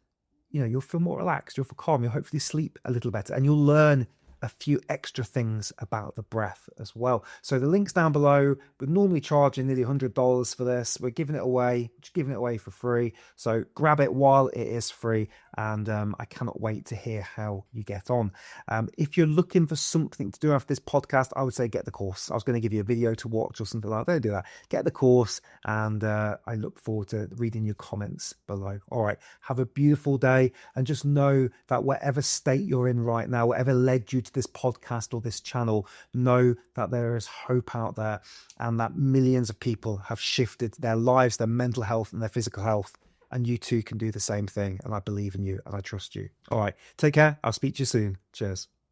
you'll feel more relaxed, you'll feel calm, you'll hopefully sleep a little better, and you'll learn a few extra things about the breath as well. So the link's down below. We're normally charging nearly $100 for this. We're giving it away, just giving it away for free. So grab it while it is free. And I cannot wait to hear how you get on. If you're looking for something to do after this podcast, I would say get the course. I was going to give you a video to watch or something like that. Don't do that. Get the course, and I look forward to reading your comments below. All right. Have a beautiful day, and just know that whatever state you're in right now, whatever led you to to this podcast or this channel, know that there is hope out there and that millions of people have shifted their lives, their mental health and their physical health. And you too can do the same thing. And I believe in you and I trust you. All right. Take care. I'll speak to you soon. Cheers.